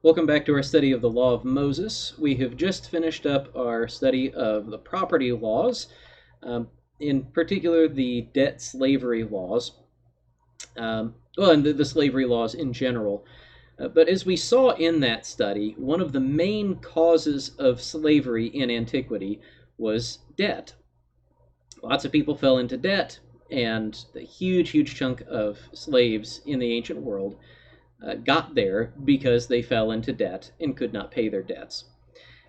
Welcome back to our study of the Law of Moses. We have just finished up our study of the property laws, um, in particular the debt slavery laws, and the slavery laws in general. But as we saw in that study, one of the main causes of slavery in antiquity was debt. Lots of people fell into debt, and the huge chunk of slaves in the ancient world got there because they fell into debt and could not pay their debts.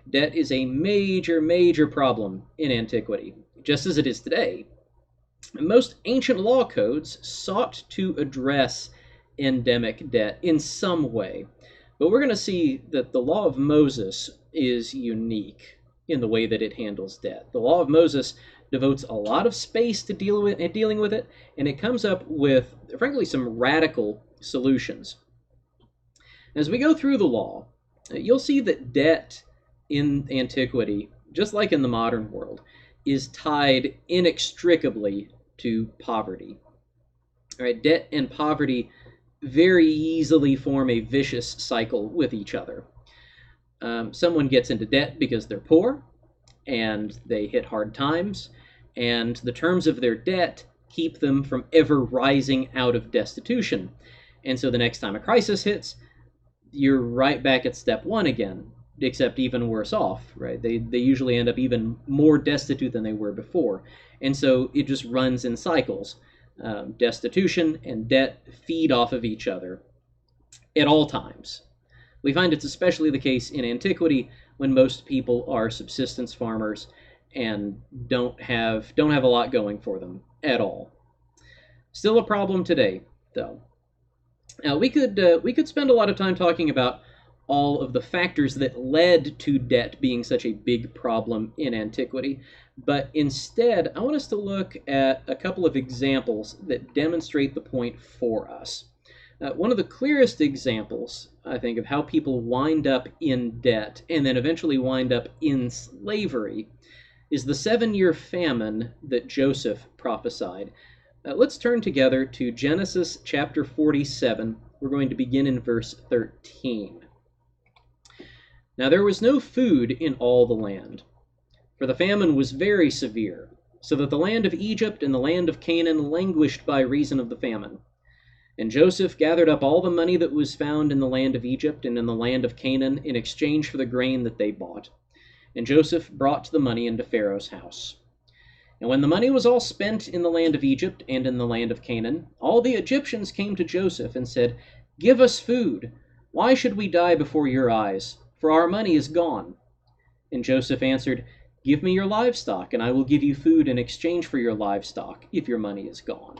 Debt is a major problem in antiquity, just as it is today. Most ancient law codes sought to address endemic debt in some way, but we're going to see that the Law of Moses is unique in the way that it handles debt. The Law of Moses devotes a lot of space to dealing with it, and it comes up with, frankly, some radical solutions. As we go through the law, you'll see that debt in antiquity, just like in the modern world, is tied inextricably to poverty. All right, debt and poverty very easily form a vicious cycle with each other. Someone gets into debt because they're poor and they hit hard times, and the terms of their debt keep them from ever rising out of destitution. And so the next time a crisis hits, you're right back at step one again, except even worse off, right? They usually end up even more destitute than they were before. And so it just runs in cycles. Destitution and debt feed off of each other at all times. We find it's especially the case in antiquity when most people are subsistence farmers and don't have a lot going for them at all. Still a problem today, though. Now we could spend a lot of time talking about all of the factors that led to debt being such a big problem in antiquity, but instead I want us to look at a couple of examples that demonstrate the point for us. One of the clearest examples, I think, of how people wind up in debt and then eventually wind up in slavery is the 7-year famine that Joseph prophesied. Let's turn together to Genesis chapter 47. We're going to begin in verse 13. Now there was no food in all the land, for the famine was very severe, so that the land of Egypt and the land of Canaan languished by reason of the famine. And Joseph gathered up all the money that was found in the land of Egypt and in the land of Canaan in exchange for the grain that they bought. And Joseph brought the money into Pharaoh's house. And when the money was all spent in the land of Egypt and in the land of Canaan, all the Egyptians came to Joseph and said, "Give us food. Why should we die before your eyes? For our money is gone." And Joseph answered, "Give me your livestock, and I will give you food in exchange for your livestock, if your money is gone."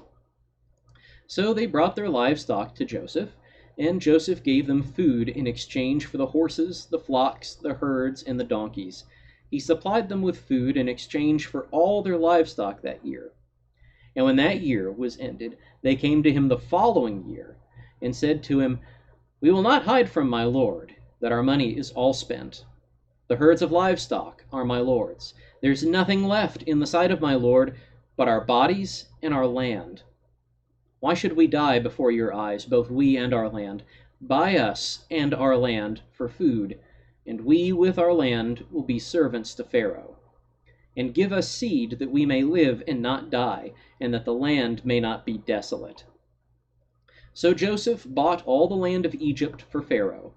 So they brought their livestock to Joseph, and Joseph gave them food in exchange for the horses, the flocks, the herds, and the donkeys. He supplied them with food in exchange for all their livestock that year. And when that year was ended, they came to him the following year and said to him, "We will not hide from my lord that our money is all spent. The herds of livestock are my lord's. There's nothing left in the sight of my lord but our bodies and our land. Why should we die before your eyes, both we and our land? Buy us and our land for food, and we with our land will be servants to Pharaoh. And give us seed that we may live and not die, and that the land may not be desolate." So Joseph bought all the land of Egypt for Pharaoh.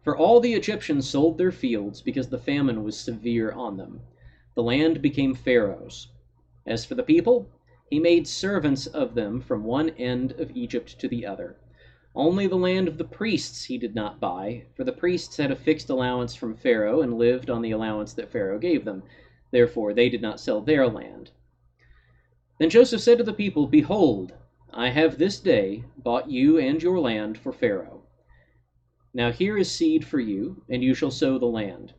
For all the Egyptians sold their fields because the famine was severe on them. The land became Pharaoh's. As for the people, he made servants of them from one end of Egypt to the other. Only the land of the priests he did not buy, for the priests had a fixed allowance from Pharaoh and lived on the allowance that Pharaoh gave them. Therefore they did not sell their land. Then Joseph said to the people, "Behold, I have this day bought you and your land for Pharaoh. Now here is seed for you, and you shall sow the land.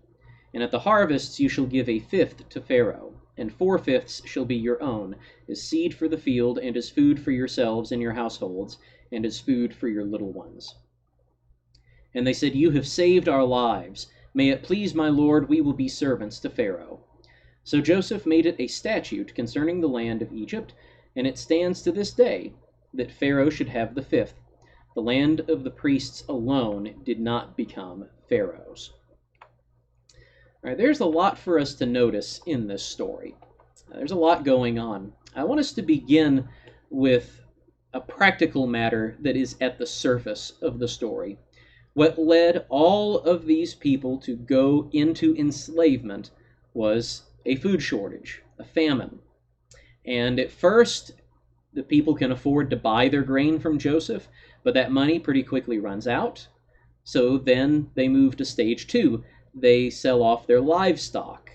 And at the harvests you shall give a fifth to Pharaoh, and 4/5 shall be your own, as seed for the field, and as food for yourselves and your households, and as food for your little ones." And they said, "You have saved our lives. May it please my lord, we will be servants to Pharaoh." So Joseph made it a statute concerning the land of Egypt, and it stands to this day, that Pharaoh should have the fifth. The land of the priests alone did not become pharaohs. All right, there's a lot for us to notice in this story. There's a lot going on. I want us to begin with a practical matter that is at the surface of the story. What led all of these people to go into enslavement was a food shortage, a famine. And at first, the people can afford to buy their grain from Joseph, but that money pretty quickly runs out. So then they move to stage two. They sell off their livestock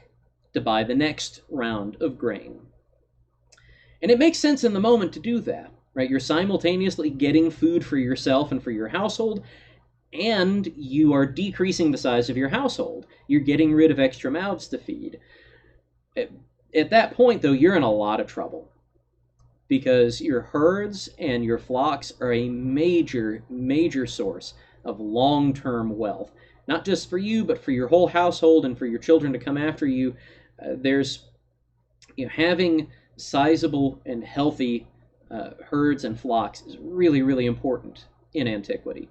to buy the next round of grain. And it makes sense in the moment to do that, right? You're simultaneously getting food for yourself and for your household, and you are decreasing the size of your household. You're getting rid of extra mouths to feed. At that point, though, you're in a lot of trouble because your herds and your flocks are a major, major source of long-term wealth, not just for you, but for your whole household and for your children to come after you. Having sizable and healthy herds and flocks is really, really important in antiquity.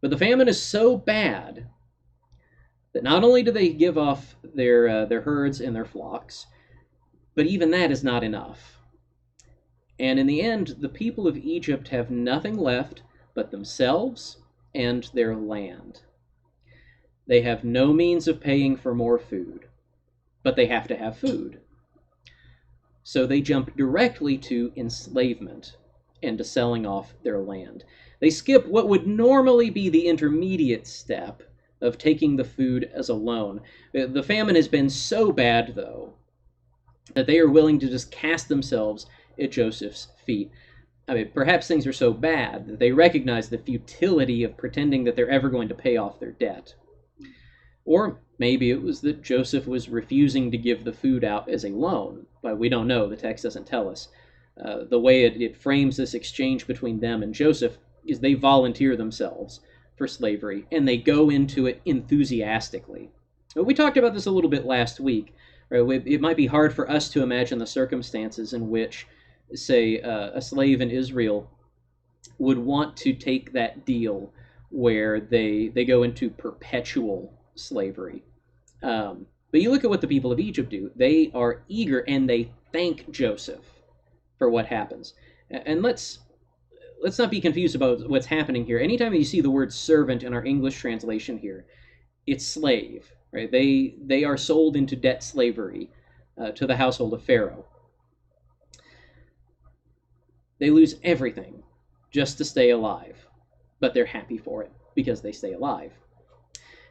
But the famine is so bad that not only do they give off their herds and their flocks, but even that is not enough. And in the end, the people of Egypt have nothing left but themselves and their land. They have no means of paying for more food, but they have to have food. So they jump directly to enslavement and to selling off their land. They skip what would normally be the intermediate step of taking the food as a loan. The famine has been so bad, though, that they are willing to just cast themselves at Joseph's feet. I mean, perhaps things are so bad that they recognize the futility of pretending that they're ever going to pay off their debt. Or maybe it was that Joseph was refusing to give the food out as a loan. But we don't know. The text doesn't tell us. The way it frames this exchange between them and Joseph is they volunteer themselves for slavery, and they go into it enthusiastically. We talked about this a little bit last week. Right? It might be hard for us to imagine the circumstances in which, say, a slave in Israel would want to take that deal where they go into perpetual slavery. But you look at what the people of Egypt do. They are eager, and they thank Joseph for what happens. And let's not be confused about what's happening here. Anytime you see the word servant in our English translation here, it's slave. Right? They are sold into debt slavery to the household of Pharaoh. They lose everything just to stay alive, but they're happy for it because they stay alive.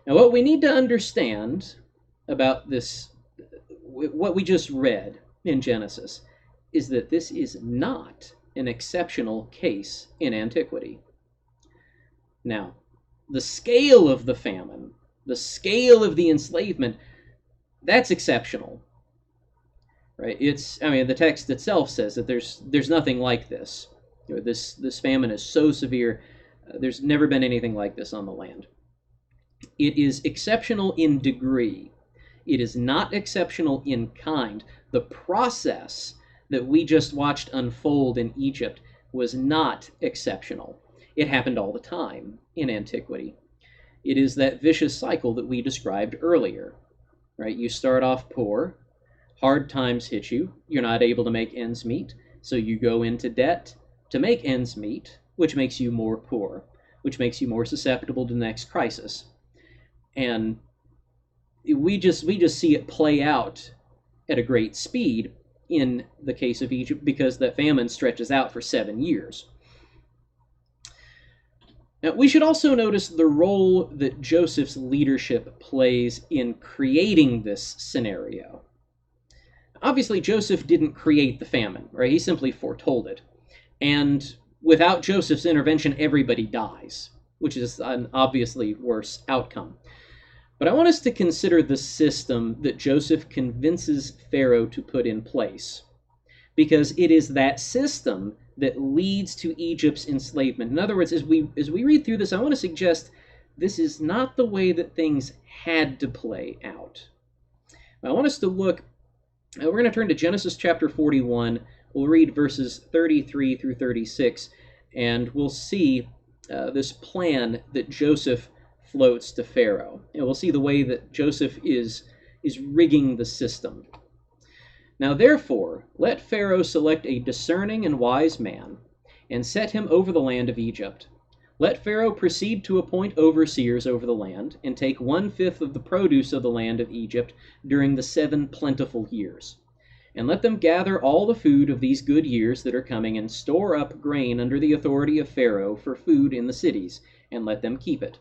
Now, what we need to understand about this, what we just read in Genesis, is that this is not an exceptional case in antiquity. Now, the scale of the famine, the scale of the enslavement, that's exceptional. Right? The text itself says that there's nothing like this. This famine is so severe, there's never been anything like this on the land. It is exceptional in degree. It is not exceptional in kind. The process that we just watched unfold in Egypt was not exceptional. It happened all the time in antiquity. It is that vicious cycle that we described earlier. Right? You start off poor, hard times hit you, you're not able to make ends meet, so you go into debt to make ends meet, which makes you more poor, which makes you more susceptible to the next crisis. And we just see it play out at a great speed in the case of Egypt because that famine stretches out for 7 years. Now, we should also notice the role that Joseph's leadership plays in creating this scenario. Obviously, Joseph didn't create the famine, right? He simply foretold it. And without Joseph's intervention, everybody dies, which is an obviously worse outcome. But I want us to consider the system that Joseph convinces Pharaoh to put in place, because it is that system that leads to Egypt's enslavement. In other words, as we read through this, I want to suggest this is not the way that things had to play out. I want us to look, we're going to turn to Genesis chapter 41. We'll read verses 33 through 36, and we'll see this plan that Joseph floats to Pharaoh. And we'll see the way that Joseph is rigging the system. Now therefore, let Pharaoh select a discerning and wise man, and set him over the land of Egypt. Let Pharaoh proceed to appoint overseers over the land, and take 1/5 of the produce of the land of Egypt during the 7 plentiful years. And let them gather all the food of these good years that are coming, and store up grain under the authority of Pharaoh for food in the cities, and let them keep it.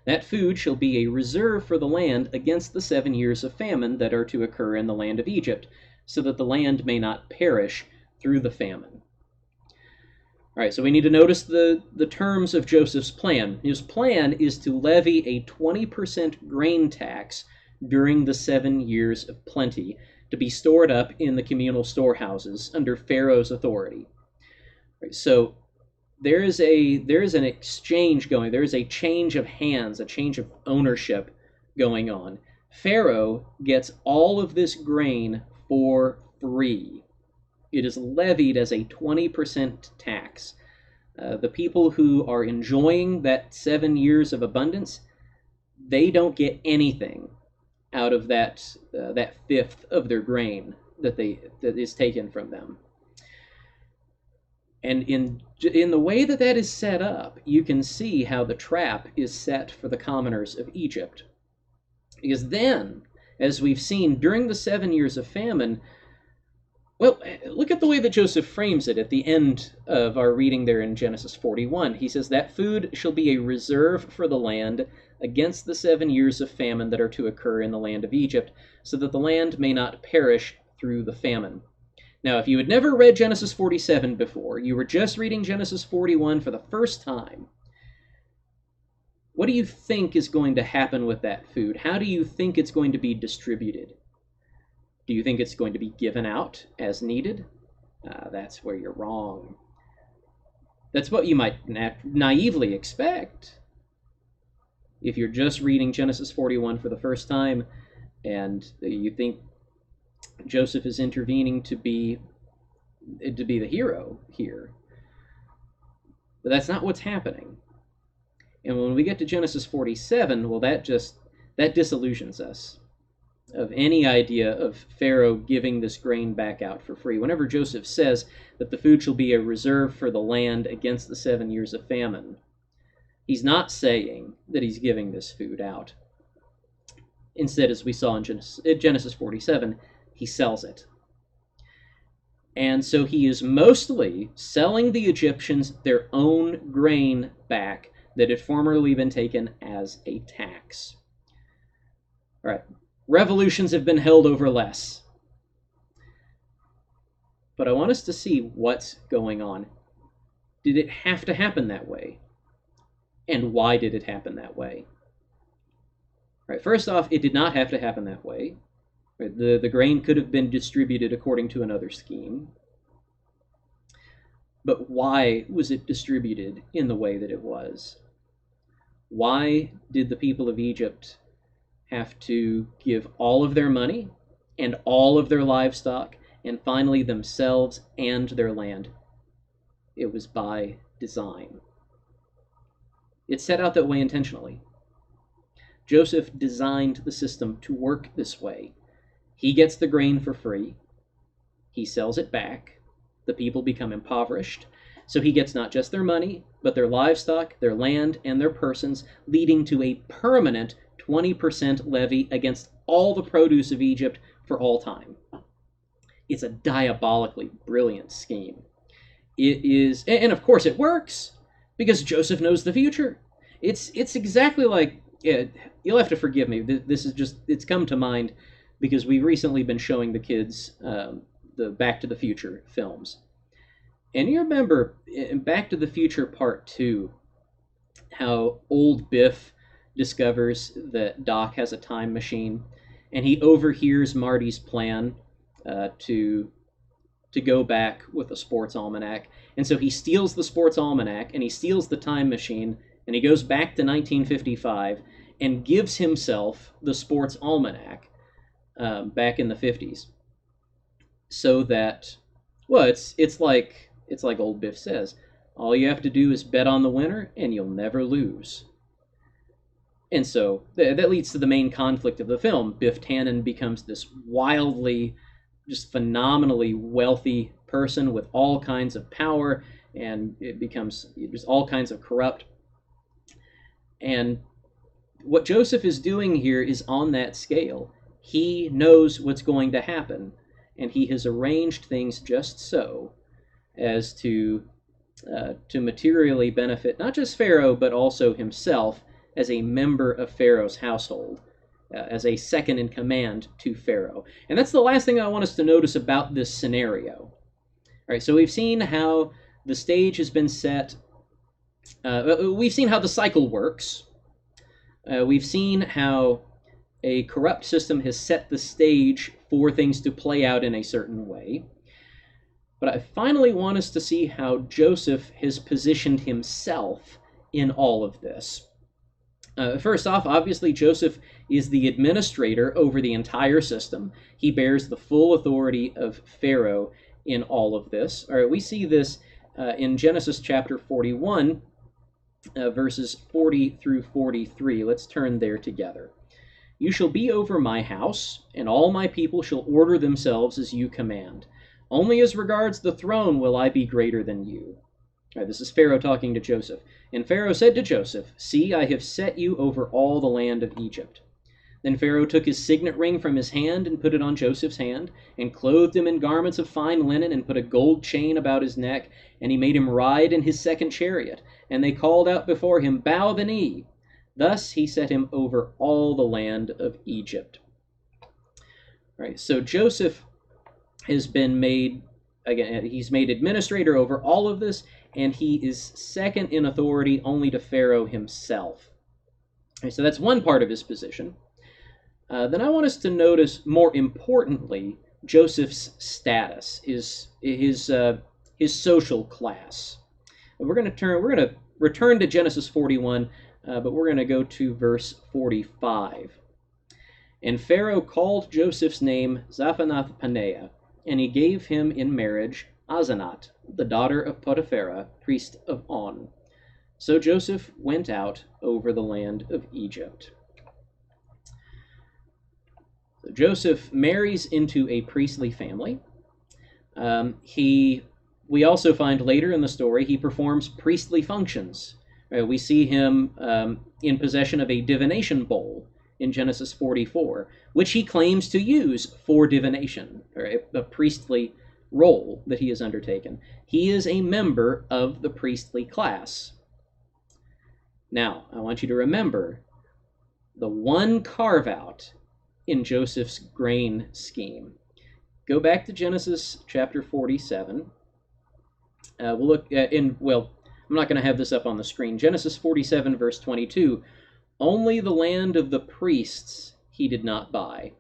That food shall be a reserve for the land against the 7 years of famine that are to occur in the land of Egypt, so that the land may not perish through the famine. All right, so we need to notice the terms of Joseph's plan. His plan is to levy a 20% grain tax during the 7 years of plenty to be stored up in the communal storehouses under Pharaoh's authority. Right, so there is an exchange going. There is a change of hands, a change of ownership going on. Pharaoh gets all of this grain for free. It is levied as a 20% tax. The people who are enjoying that 7 years of abundance, they don't get anything out of that 1/5 of their grain that is taken from them. And in the way that is set up, you can see how the trap is set for the commoners of Egypt. Because then, as we've seen during the 7 years of famine, well, look at the way that Joseph frames it at the end of our reading there in Genesis 41. He says, that food shall be a reserve for the land against the 7 years of famine that are to occur in the land of Egypt, so that the land may not perish through the famine. Now, if you had never read Genesis 47 before, you were just reading Genesis 41 for the first time, what do you think is going to happen with that food? How do you think it's going to be distributed? Do you think it's going to be given out as needed? That's where you're wrong. That's what you might naively expect if you're just reading Genesis 41 for the first time and you think Joseph is intervening to be the hero here. But that's not what's happening. And when we get to Genesis 47, well, that disillusions us of any idea of Pharaoh giving this grain back out for free. Whenever Joseph says that the food shall be a reserve for the land against the 7 years of famine, he's not saying that he's giving this food out. Instead, as we saw in Genesis 47, he sells it. And so he is mostly selling the Egyptians their own grain back that had formerly been taken as a tax. All right. Revolutions have been held over less. But I want us to see what's going on. Did it have to happen that way? And why did it happen that way? Right, first off, it did not have to happen that way. Right, the grain could have been distributed according to another scheme. But why was it distributed in the way that it was? Why did the people of Egypt have to give all of their money and all of their livestock and finally themselves and their land? It was by design. It's set out that way intentionally. Joseph designed the system to work this way. He gets the grain for free. He sells it back. The people become impoverished. So he gets not just their money, but their livestock, their land, and their persons, leading to a permanent 20% levy against all the produce of Egypt for all time. It's a diabolically brilliant scheme. It is, and of course it works, because Joseph knows the future. It's exactly like, you'll have to forgive me, this is just, it's come to mind because we've recently been showing the kids the Back to the Future films. And you remember in Back to the Future Part 2, how old Biff discovers that Doc has a time machine, and he overhears Marty's plan to go back with the sports almanac. And so he steals the sports almanac, and he steals the time machine, and he goes back to 1955 and gives himself the sports almanac back in the 50s. So that, well, it's like old Biff says, all you have to do is bet on the winner, and you'll never lose. And so that leads to the main conflict of the film. Biff Tannen becomes this wildly, just phenomenally wealthy person with all kinds of power, and it becomes just all kinds of corrupt. And what Joseph is doing here is on that scale. He knows what's going to happen, and he has arranged things just so as to materially benefit not just Pharaoh, but also himself as a member of Pharaoh's household, as a second in command to Pharaoh. And that's the last thing I want us to notice about this scenario. All right, so we've seen how the stage has been set. We've seen how the cycle works. We've seen how a corrupt system has set the stage for things to play out in a certain way. But I finally want us to see how Joseph has positioned himself in all of this. First off, obviously, Joseph is the administrator over the entire system. He bears the full authority of Pharaoh in all of this. All right, we see this in Genesis chapter 41, verses 40 through 43. Let's turn there together. You shall be over my house, and all my people shall order themselves as you command. Only as regards the throne will I be greater than you. Right, this is Pharaoh talking to Joseph. And Pharaoh said to Joseph, See, I have set you over all the land of Egypt. Then Pharaoh took his signet ring from his hand and put it on Joseph's hand, and clothed him in garments of fine linen, and put a gold chain about his neck, and he made him ride in his second chariot. And they called out before him, Bow the knee. Thus he set him over all the land of Egypt. Right, so Joseph has been made, again, he's made administrator over all of this, and he is second in authority only to Pharaoh himself. Right, so that's one part of his position. Then I want us to notice, more importantly, Joseph's status, his social class. And we're going to return to Genesis 41, but we're going to go to verse 45. And Pharaoh called Joseph's name Zaphanath-Paneah, and he gave him in marriage Asenath, the daughter of Potipharah, priest of On. So Joseph went out over the land of Egypt. So Joseph marries into a priestly family. We also find later in the story he performs priestly functions. We see him in possession of a divination bowl in Genesis 44, which he claims to use for divination, or a priestly role that he has undertaken. He is a member of the priestly class. Now, I want you to remember the one carve-out in Joseph's grain scheme. Go back to Genesis chapter 47. We'll look at I'm not going to have this up on the screen. Genesis 47, verse 22. Only the land of the priests he did not buy,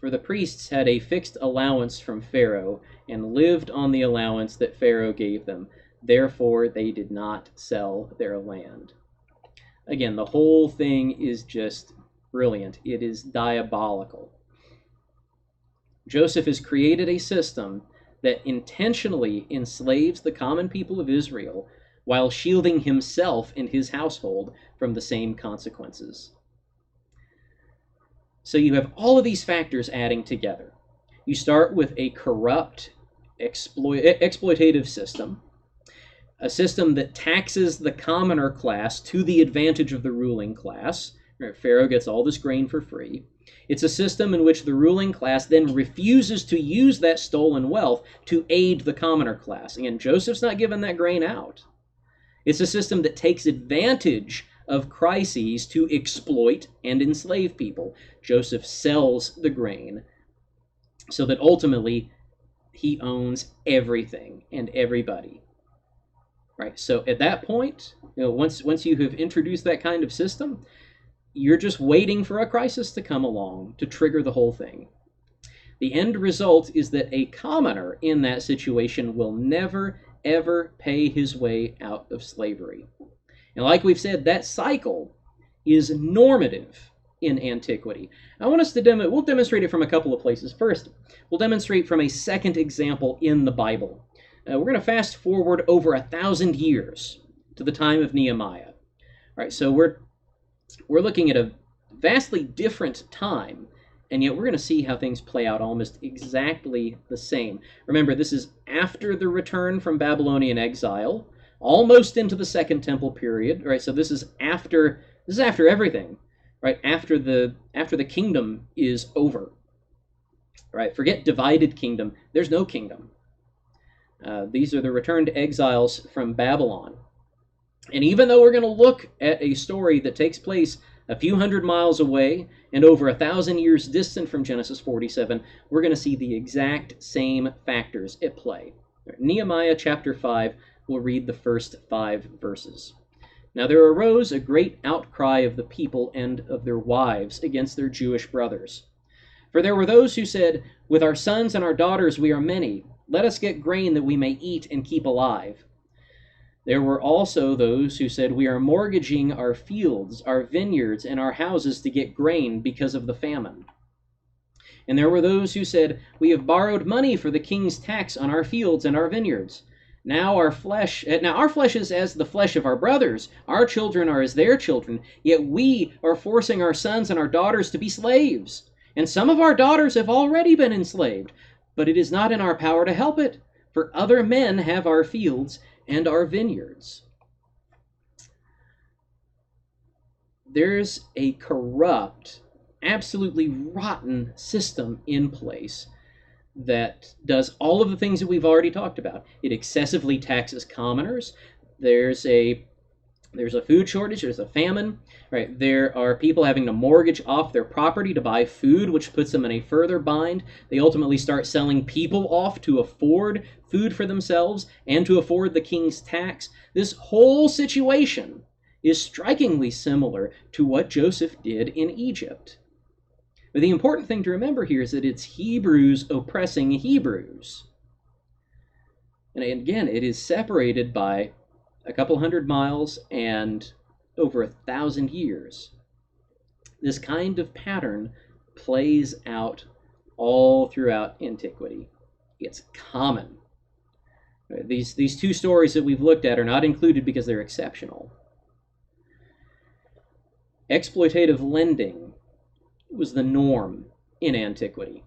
for the priests had a fixed allowance from Pharaoh and lived on the allowance that Pharaoh gave them. Therefore, they did not sell their land. Again, the whole thing is just brilliant. It is diabolical. Joseph has created a system that intentionally enslaves the common people of Israel while shielding himself and his household from the same consequences. So you have all of these factors adding together. You start with a corrupt, exploitative system, a system that taxes the commoner class to the advantage of the ruling class. Pharaoh gets all this grain for free. It's a system in which the ruling class then refuses to use that stolen wealth to aid the commoner class. Again, Joseph's not giving that grain out. It's a system that takes advantage of crises to exploit and enslave people. Joseph sells the grain so that ultimately he owns everything and everybody. Right? So at that point, once you have introduced that kind of system, you're just waiting for a crisis to come along to trigger the whole thing. The end result is that a commoner in that situation will never, ever pay his way out of slavery. And like we've said, that cycle is normative in antiquity. I want us to we'll demonstrate it from a couple of places. First, we'll demonstrate from a second example in the Bible. We're going to fast forward over 1,000 years to the time of Nehemiah. All right, so we're We're looking at a vastly different time, and yet we're going to see how things play out almost exactly the same. Remember, this is after the return from Babylonian exile, almost into the Second Temple period, right? So this is after everything, right? After the kingdom is over, right? Forget divided kingdom. There's no kingdom. These are the returned exiles from Babylon. And even though we're going to look at a story that takes place a few hundred miles away and over 1,000 years distant from Genesis 47, we're going to see the exact same factors at play. Nehemiah chapter 5, we'll read the first 5 verses. Now there arose a great outcry of the people and of their wives against their Jewish brothers. For there were those who said, "With our sons and our daughters we are many. Let us get grain that we may eat and keep alive." There were also those who said, "We are mortgaging our fields, our vineyards, and our houses to get grain because of the famine." And there were those who said, "We have borrowed money for the king's tax on our fields and our vineyards. Now our flesh is as the flesh of our brothers, our children are as their children, yet we are forcing our sons and our daughters to be slaves. And some of our daughters have already been enslaved, but it is not in our power to help it, for other men have our fields and our vineyards." There's a corrupt, absolutely rotten system in place that does all of the things that we've already talked about. It excessively taxes commoners. There's a food shortage, there's a famine, right? There are people having to mortgage off their property to buy food, which puts them in a further bind. They ultimately start selling people off to afford food for themselves and to afford the king's tax. This whole situation is strikingly similar to what Joseph did in Egypt. But the important thing to remember here is that it's Hebrews oppressing Hebrews. And again, it is separated by a couple hundred miles and over 1,000 years. This kind of pattern plays out all throughout antiquity. It's common. These two stories that we've looked at are not included because they're exceptional. Exploitative lending was the norm in antiquity.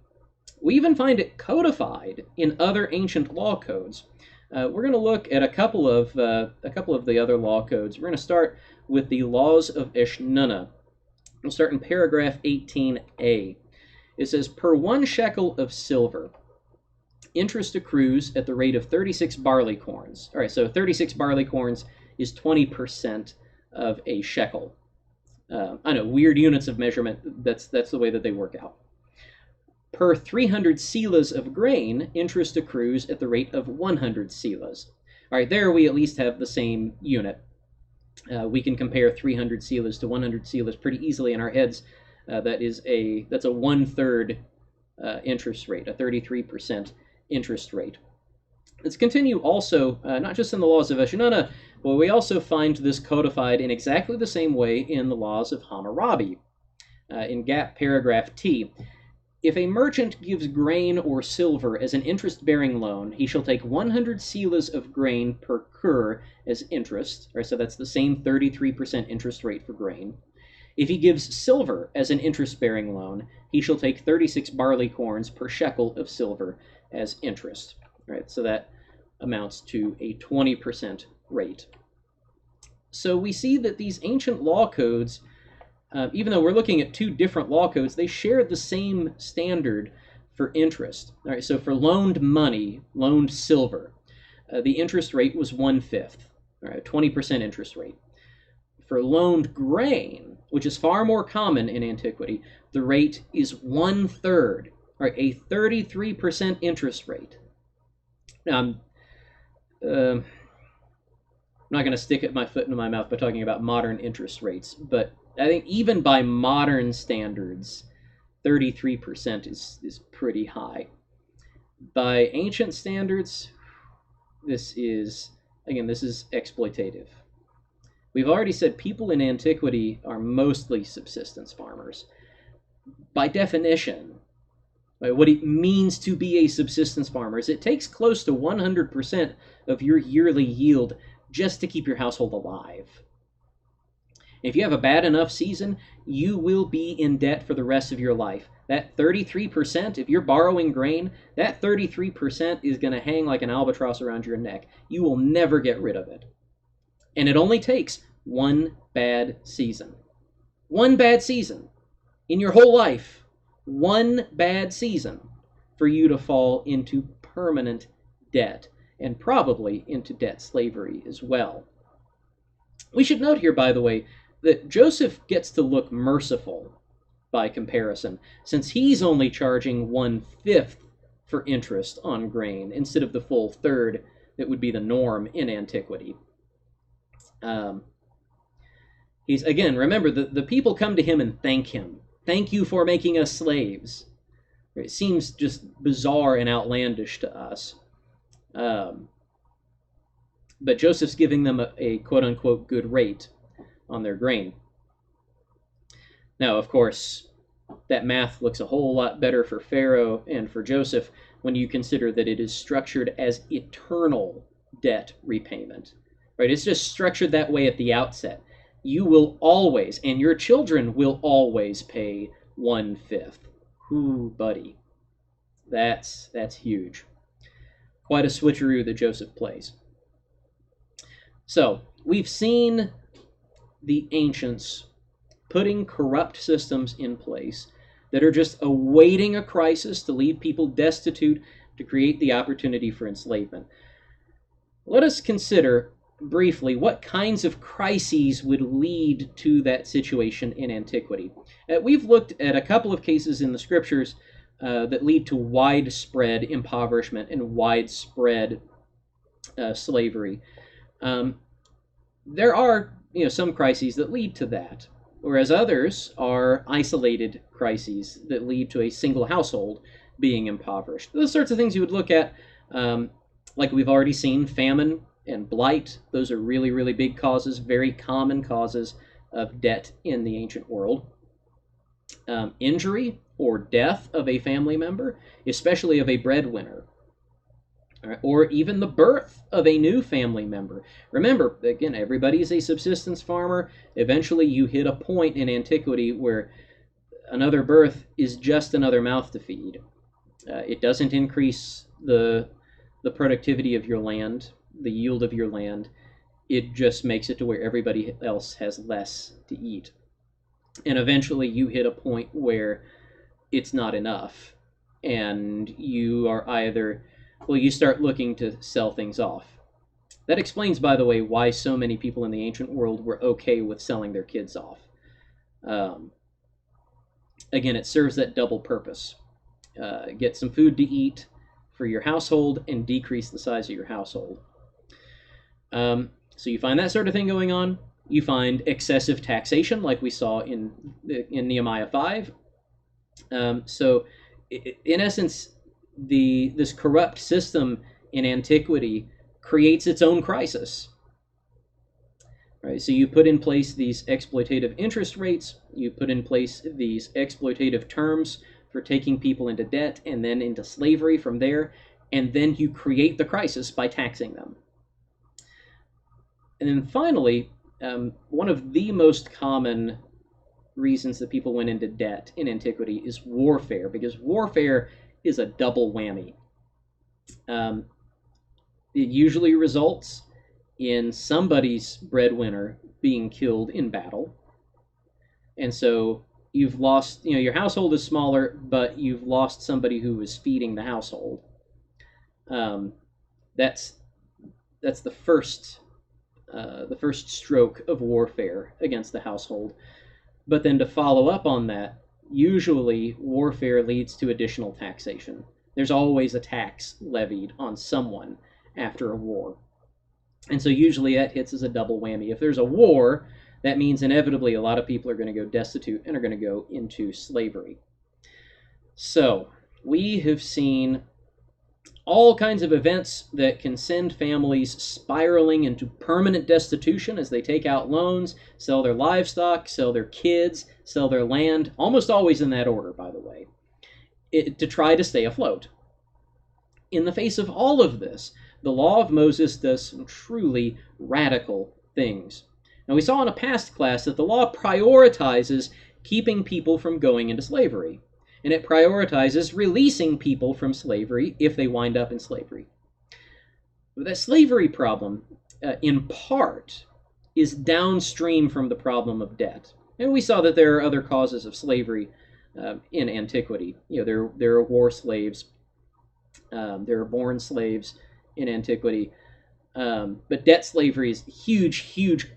We even find it codified in other ancient law codes. We're going to look at a couple of the other law codes. We're going to start with the Laws of Eshnunna. We'll start in paragraph 18a. It says, "Per 1 shekel of silver, interest accrues at the rate of 36 barley corns." All right, so 36 barley corns is 20% of a shekel. I know, weird units of measurement. That's the way that they work out. Per 300 selas of grain, interest accrues at the rate of 100 selas. All right, there we at least have the same unit. We can compare 300 selas to 100 selas pretty easily in our heads. That's a 1/3 interest rate, a 33% interest rate. Let's continue also, not just in the Laws of Eshnunna, but we also find this codified in exactly the same way in the Laws of Hammurabi. In Gap paragraph T, "If a merchant gives grain or silver as an interest-bearing loan, he shall take 100 selas of grain per kur as interest." Right, so that's the same 33% interest rate for grain. "If he gives silver as an interest-bearing loan, he shall take 36 barley corns per shekel of silver as interest." Right, so that amounts to a 20% rate. So we see that these ancient law codes, even though we're looking at two different law codes, they share the same standard for interest. All right, so for loaned money, loaned silver, the interest rate was 1/5, all right, 20% interest rate. For loaned grain, which is far more common in antiquity, the rate is 1/3, all right, a 33% interest rate. Now, I'm not going to stick my foot into my mouth by talking about modern interest rates, but I think even by modern standards, 33% is pretty high. By ancient standards, this is exploitative. We've already said people in antiquity are mostly subsistence farmers. By definition, what it means to be a subsistence farmer is it takes close to 100% of your yearly yield just to keep your household alive. If you have a bad enough season, you will be in debt for the rest of your life. That 33%, if you're borrowing grain, that 33% is going to hang like an albatross around your neck. You will never get rid of it. And it only takes one bad season. One bad season in your whole life. One bad season for you to fall into permanent debt, and probably into debt slavery as well. We should note here, by the way, that Joseph gets to look merciful by comparison, since he's only charging 1/5 for interest on grain instead of the full third that would be the norm in antiquity. He's, again, remember, the people come to him and thank him. Thank you for making us slaves. It seems just bizarre and outlandish to us. But Joseph's giving them a quote-unquote good rate on their grain. Now, of course, that math looks a whole lot better for Pharaoh and for Joseph when you consider that it is structured as eternal debt repayment. Right? It's just structured that way at the outset. You will always, and your children will always pay 1/5. Ooh, buddy. That's huge. Quite a switcheroo that Joseph plays. So, we've seen the ancients putting corrupt systems in place that are just awaiting a crisis to leave people destitute to create the opportunity for enslavement. Let us consider briefly what kinds of crises would lead to that situation in antiquity. We've looked at a couple of cases in the scriptures that lead to widespread impoverishment and widespread slavery. There are some crises that lead to that, whereas others are isolated crises that lead to a single household being impoverished. Those sorts of things you would look at, like we've already seen, famine and blight. Those are really, really big causes, very common causes of debt in the ancient world. Injury or death of a family member, especially of a breadwinner, or even the birth of a new family member. Remember, again, everybody is a subsistence farmer. Eventually you hit a point in antiquity where another birth is just another mouth to feed. It doesn't increase the productivity of your land, the yield of your land. It just makes it to where everybody else has less to eat. And eventually you hit a point where it's not enough, and you are either, well, you start looking to sell things off. That explains, by the way, why so many people in the ancient world were okay with selling their kids off. Again, it serves that double purpose. Get some food to eat for your household and decrease the size of your household. So you find that sort of thing going on. You find excessive taxation, like we saw in Nehemiah 5. So, in essence, this corrupt system in antiquity creates its own crisis. Right? So you put in place these exploitative interest rates. You put in place these exploitative terms for taking people into debt and then into slavery from there, and then you create the crisis by taxing them. And then finally, one of the most common reasons that people went into debt in antiquity is warfare, because warfare is a double whammy. It usually results in somebody's breadwinner being killed in battle. And so you've lost, your household is smaller, but you've lost somebody who was feeding the household. That's the first stroke of warfare against the household. But then to follow up on that, usually warfare leads to additional taxation. There's always a tax levied on someone after a war. And so usually that hits as a double whammy. If there's a war, that means inevitably a lot of people are going to go destitute and are going to go into slavery. So we have seen all kinds of events that can send families spiraling into permanent destitution as they take out loans, sell their livestock, sell their kids, sell their land, almost always in that order, by the way, to try to stay afloat. In the face of all of this, the law of Moses does some truly radical things. Now, we saw in a past class that the law prioritizes keeping people from going into slavery, and it prioritizes releasing people from slavery if they wind up in slavery. But that slavery problem, in part, is downstream from the problem of debt. And we saw that there are other causes of slavery in antiquity. There are war slaves, there are born slaves in antiquity, but debt slavery is a huge, huge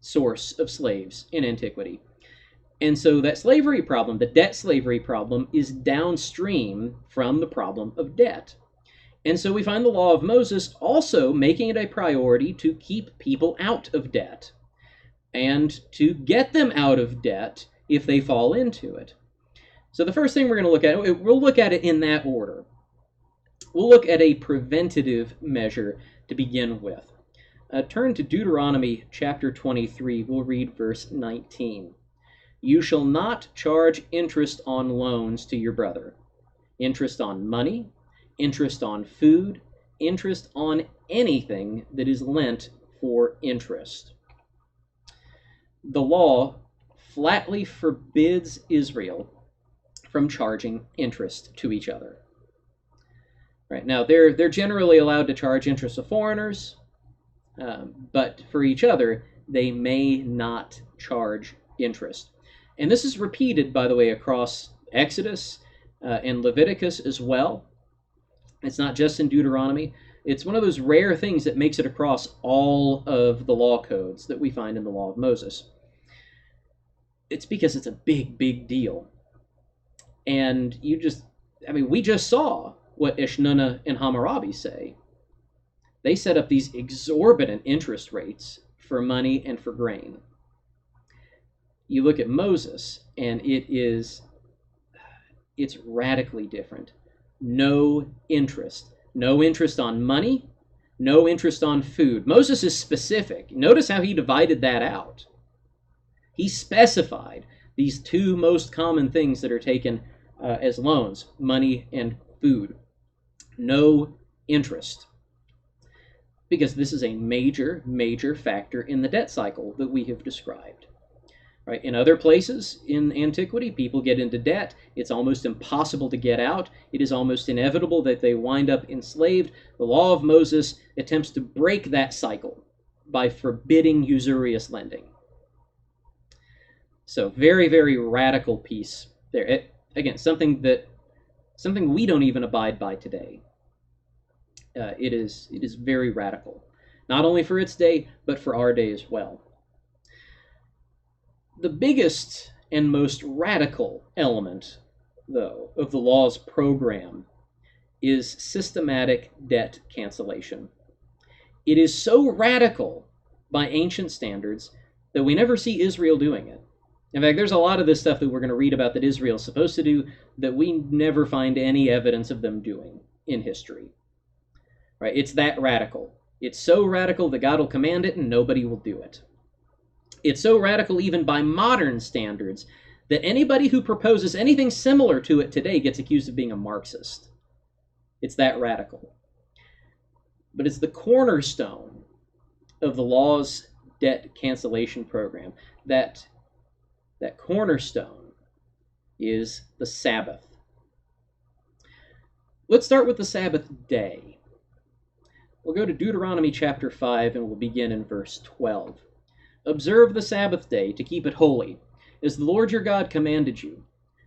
source of slaves in antiquity. And so that slavery problem, the debt slavery problem, is downstream from the problem of debt. And so we find the law of Moses also making it a priority to keep people out of debt and to get them out of debt if they fall into it. So the first thing we're going to look at, we'll look at it in that order. We'll look at a preventative measure to begin with. Turn to Deuteronomy chapter 23. We'll read verse 19. You shall not charge interest on loans to your brother, interest on money, interest on food, interest on anything that is lent for interest. The law flatly forbids Israel from charging interest to each other. Right now, they're generally allowed to charge interest to foreigners, but for each other, they may not charge interest. And this is repeated, by the way, across Exodus and Leviticus as well. It's not just in Deuteronomy. It's one of those rare things that makes it across all of the law codes that we find in the law of Moses. It's because it's a big, big deal. And we just saw what Ishnunna and Hammurabi say. They set up these exorbitant interest rates for money and for grain. You look at Moses, and it's radically different. No interest. No interest on money, no interest on food. Moses is specific. Notice how he divided that out. He specified these two most common things that are taken as loans, money and food. No interest. Because this is a major, major factor in the debt cycle that we have described. Right? In other places in antiquity, people get into debt. It's almost impossible to get out. It is almost inevitable that they wind up enslaved. The law of Moses attempts to break that cycle by forbidding usurious lending. So very, very radical piece there. Again, something we don't even abide by today. It is very radical, not only for its day, but for our day as well. The biggest and most radical element, though, of the law's program is systematic debt cancellation. It is so radical by ancient standards that we never see Israel doing it. In fact, there's a lot of this stuff that we're going to read about that Israel's supposed to do that we never find any evidence of them doing in history. Right? It's that radical. It's so radical that God will command it and nobody will do it. It's so radical even by modern standards that anybody who proposes anything similar to it today gets accused of being a Marxist. It's that radical. But it's the cornerstone of the law's debt cancellation program. That cornerstone is the Sabbath. Let's start with the Sabbath day. We'll go to Deuteronomy chapter 5 and we'll begin in verse 12. Observe the Sabbath day to keep it holy, as the Lord your God commanded you.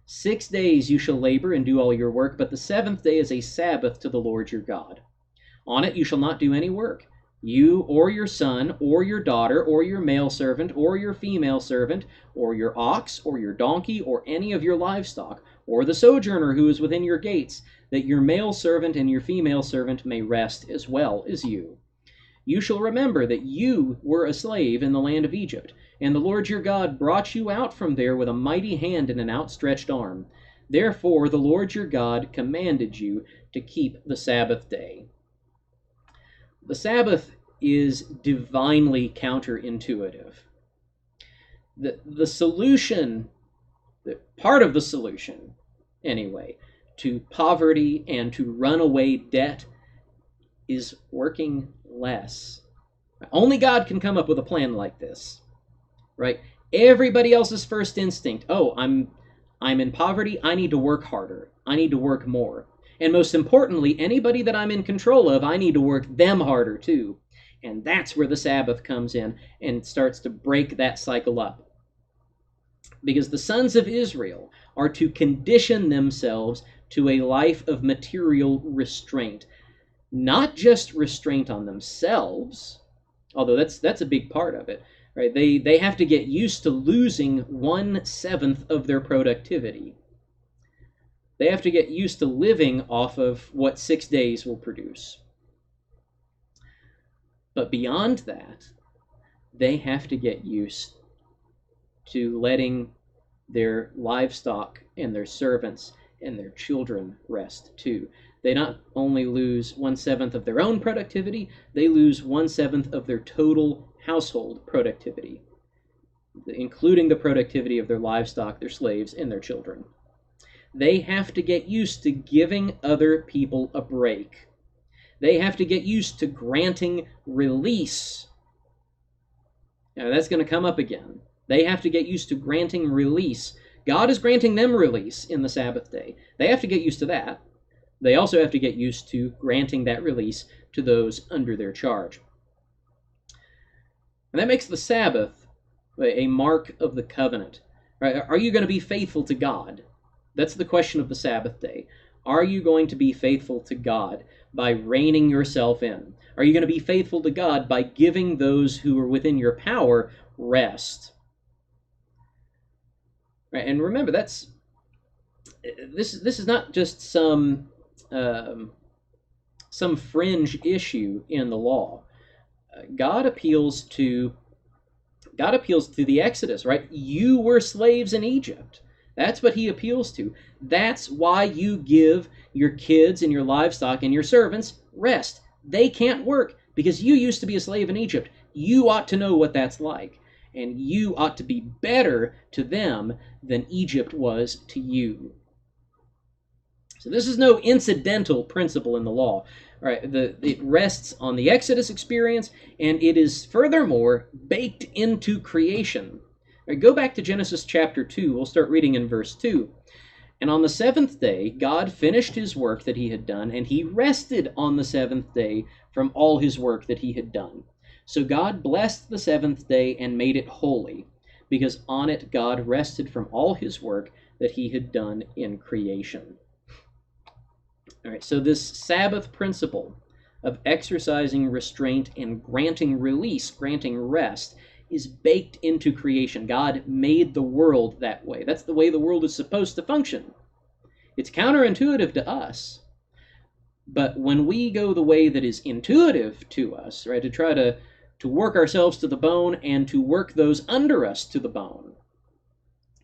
6 days you shall labor and do all your work, but the seventh day is a Sabbath to the Lord your God. On it you shall not do any work, you or your son or your daughter or your male servant or your female servant or your ox or your donkey or any of your livestock or the sojourner who is within your gates, that your male servant and your female servant may rest as well as you. You shall remember that you were a slave in the land of Egypt, and the Lord your God brought you out from there with a mighty hand and an outstretched arm. Therefore the Lord your God commanded you to keep the Sabbath day. The Sabbath is divinely counterintuitive. The solution, part of the solution, anyway, to poverty and to runaway debt is working less. Only God can come up with a plan like this. right? Everybody else's first instinct, oh, I'm in poverty, I need to work harder. I need to work more. And most importantly, anybody that I'm in control of, I need to work them harder too. And that's where the Sabbath comes in and starts to break that cycle up. Because the sons of Israel are to condition themselves to a life of material restraint. Not just restraint on themselves, although that's a big part of it, right? They have to get used to losing 1/7 of their productivity. They have to get used to living off of what 6 days will produce. But beyond that, they have to get used to letting their livestock and their servants and their children rest too. They not only lose 1/7 of their own productivity, they lose 1/7 of their total household productivity, including the productivity of their livestock, their slaves, and their children. They have to get used to giving other people a break. They have to get used to granting release. Now, that's going to come up again. They have to get used to granting release. God is granting them release in the Sabbath day. They have to get used to that. They also have to get used to granting that release to those under their charge. And that makes the Sabbath a mark of the covenant. Right? Are you going to be faithful to God? That's the question of the Sabbath day. Are you going to be faithful to God by reining yourself in? Are you going to be faithful to God by giving those who are within your power rest? Right? And remember, this is not just some fringe issue in the law. God appeals to the Exodus, right? You were slaves in Egypt. That's what he appeals to. That's why you give your kids and your livestock and your servants rest. They can't work because you used to be a slave in Egypt. You ought to know what that's like. And you ought to be better to them than Egypt was to you. So this is no incidental principle in the law. Right? It rests on the Exodus experience, and it is furthermore baked into creation. Right, go back to Genesis chapter 2. We'll start reading in verse 2. And on the seventh day, God finished his work that he had done, and he rested on the seventh day from all his work that he had done. So God blessed the seventh day and made it holy, because on it God rested from all his work that he had done in creation. All right, so this Sabbath principle of exercising restraint and granting release, granting rest, is baked into creation. God made the world that way. That's the way the world is supposed to function. It's counterintuitive to us. But when we go the way that is intuitive to us, right, to try to work ourselves to the bone and to work those under us to the bone,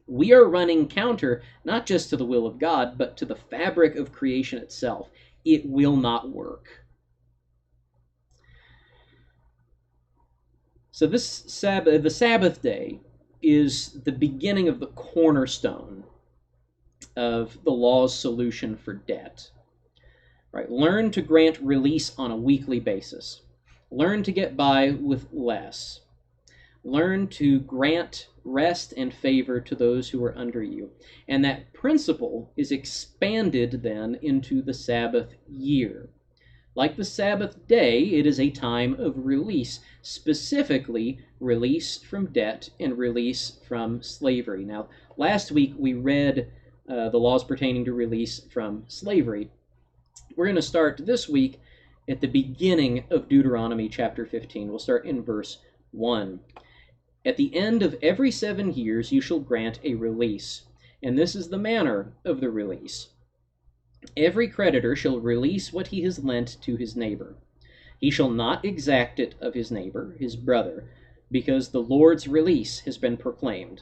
we are running counter not just to the will of God, but to the fabric of creation itself. It will not work. So the Sabbath day is the beginning of the cornerstone of the law's solution for debt. Right? Learn to grant release on a weekly basis. Learn to get by with less. Learn to grant rest and favor to those who are under you. And that principle is expanded then into the Sabbath year. Like the Sabbath day, it is a time of release, specifically release from debt and release from slavery. Now, last week we read the laws pertaining to release from slavery. We're going to start this week at the beginning of Deuteronomy chapter 15. We'll start in verse 1. At the end of every 7 years you shall grant a release, and this is the manner of the release. Every creditor shall release what he has lent to his neighbor. He shall not exact it of his neighbor, his brother, because the Lord's release has been proclaimed.